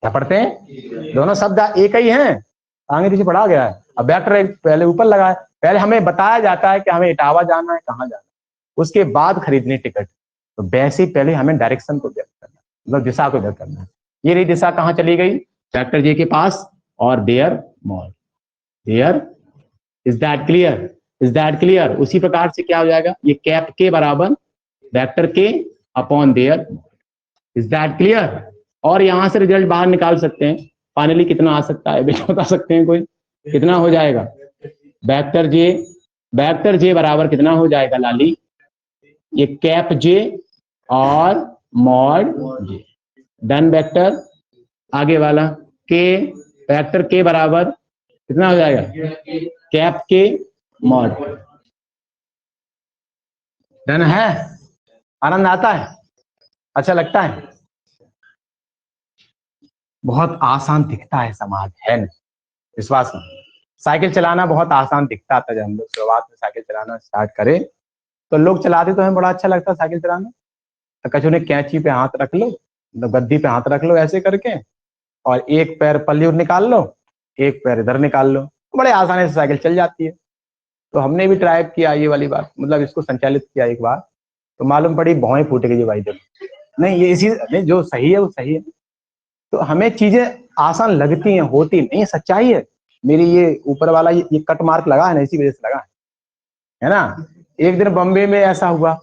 क्या पढ़ते हैं, दोनों शब्द एक ही हैं, आगे पीछे पढ़ा गया है। अब वेक्टर एक पहले ऊपर लगा है, पहले हमें बताया जाता है कि हमें इटावा जाना है, कहाँ जाना है, उसके बाद खरीदनी टिकट। तो वैसे ही पहले हमें डायरेक्शन को व्यक्त करना, मतलब दिशा को व्यक्त करना है। ये रही दिशा कहाँ चली गई, वेक्टर जे के पास, और their mod, their, is that clear, is that clear. उसी प्रकार से क्या हो जाएगा, ये कैप के बराबर वेक्टर के upon their, is that clear. और यहां से रिजल्ट बाहर निकाल सकते हैं, फाइनली कितना आ सकता है बेटा बता सकते हैं कोई, कितना हो जाएगा, वेक्टर जे, वेक्टर जे बराबर कितना हो जाएगा लाली, ये कैप जे और मॉड जे, डन वेक्टर। आगे वाला के, वेक्टर के बराबर कितना हो जाएगा, कैप के मॉड। डन है, आनंद आता है, अच्छा लगता है, बहुत आसान दिखता है समाज, है ना, विश्वास में। साइकिल चलाना बहुत आसान दिखता था, जब हम लोग शुरुआत में साइकिल चलाना स्टार्ट करें तो लोग चलाते तो हमें बड़ा अच्छा लगता साइकिल चलाना। तो कछु ने कैंची पे हाथ रख लो, गद्दी पे हाथ रख लो ऐसे करके, और एक पैर पल्ली निकाल लो, एक पैर इधर निकाल लो, बड़े आसानी से साइकिल चल जाती है। तो हमने भी ट्राई किया ये वाली बात, मतलब इसको संचालित किया एक बार, तो मालूम पड़ी भौएं फूट गई भाई जब। नहीं ये इसी नहीं, जो सही है वो सही है। तो हमें चीजें आसान लगती हैं, होती नहीं, सच्चाई है। मेरी ये ऊपर वाला ये कट मार्क लगा है ना, इसी वजह से लगा है ना। एक दिन बम्बे में ऐसा हुआ,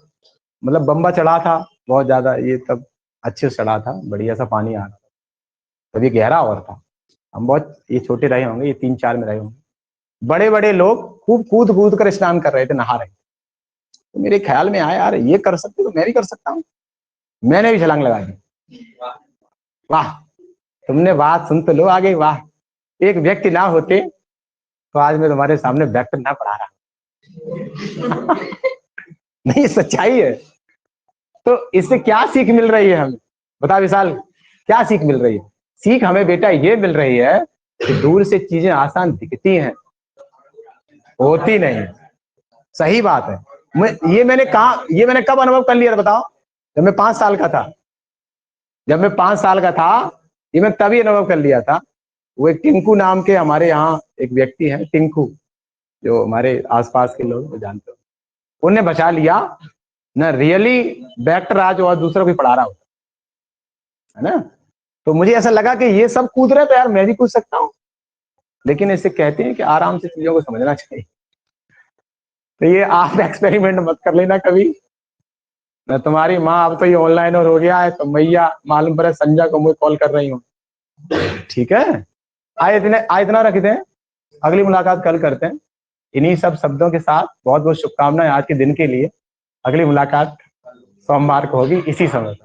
मतलब बम्बा चढ़ा था बहुत ज्यादा, ये तब अच्छे से चढ़ा था, बढ़िया सा पानी आ रहा था, तब ये गहरा और था, हम बहुत ये छोटे रहे होंगे, ये 3-4 में रहे होंगे। बड़े बड़े लोग खूब कूद कूद कर स्नान कर रहे थे, नहा रहे थे। तो मेरे ख्याल में आया यार ये कर सकते तो मैं भी कर सकता हूँ। मैंने भी छलांग लगा दी। वाह, तुमने बात सुन तो लो आगे। वाह, एक व्यक्ति ना होते तो आज मैं तुम्हारे सामने वेक्टर ना पढ़ा रहा। नहीं, सच्चाई है। तो इससे क्या सीख मिल रही है हमें, बता विशाल, क्या सीख मिल रही है? सीख हमें बेटा ये मिल रही है कि दूर से चीजें आसान दिखती हैं, होती नहीं। सही बात है। ये मैंने कब अनुभव कर लिया था बताओ? जब मैं 5 साल का था। जब मैं 5 साल का था, ये मैं तभी अनुभव कर लिया था। वो एक टिंकू नाम के हमारे यहाँ एक व्यक्ति है, टिंकू, जो हमारे आसपास के लोग जानते हो, उन्हें बचा लिया ना। रियली बैक्टर आज और दूसरों को पढ़ा रहा होता है ना। तो मुझे ऐसा लगा कि ये सब कूद रहे तो यार मैं भी कूद सकता हूँ। लेकिन इसे कहते हैं कि आराम से चीजों को समझना चाहिए। तो ये आप एक्सपेरिमेंट मत कर लेना कभी न। तुम्हारी माँ अब तो ये ऑनलाइन और हो गया है, तो मैया मालूम पड़े संजय को मुझे कॉल कर रही हूँ। ठीक है, आज इतना रखते हैं, अगली मुलाकात कल करते हैं। इन्हीं सब शब्दों के साथ बहुत बहुत शुभकामनाएं आज के दिन के लिए। अगली मुलाकात सोमवार को होगी इसी समय।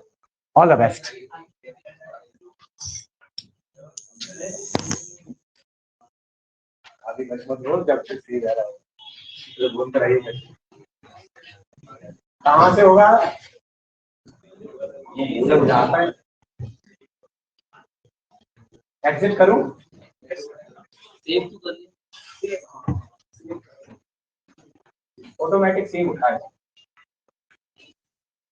All the best. अभी जब तक सही रह रहा है घूमते रहिए। कहाँ से होगा सब जाता है। एग्जिट करूं? ऑटोमेटिक सेव उठाए।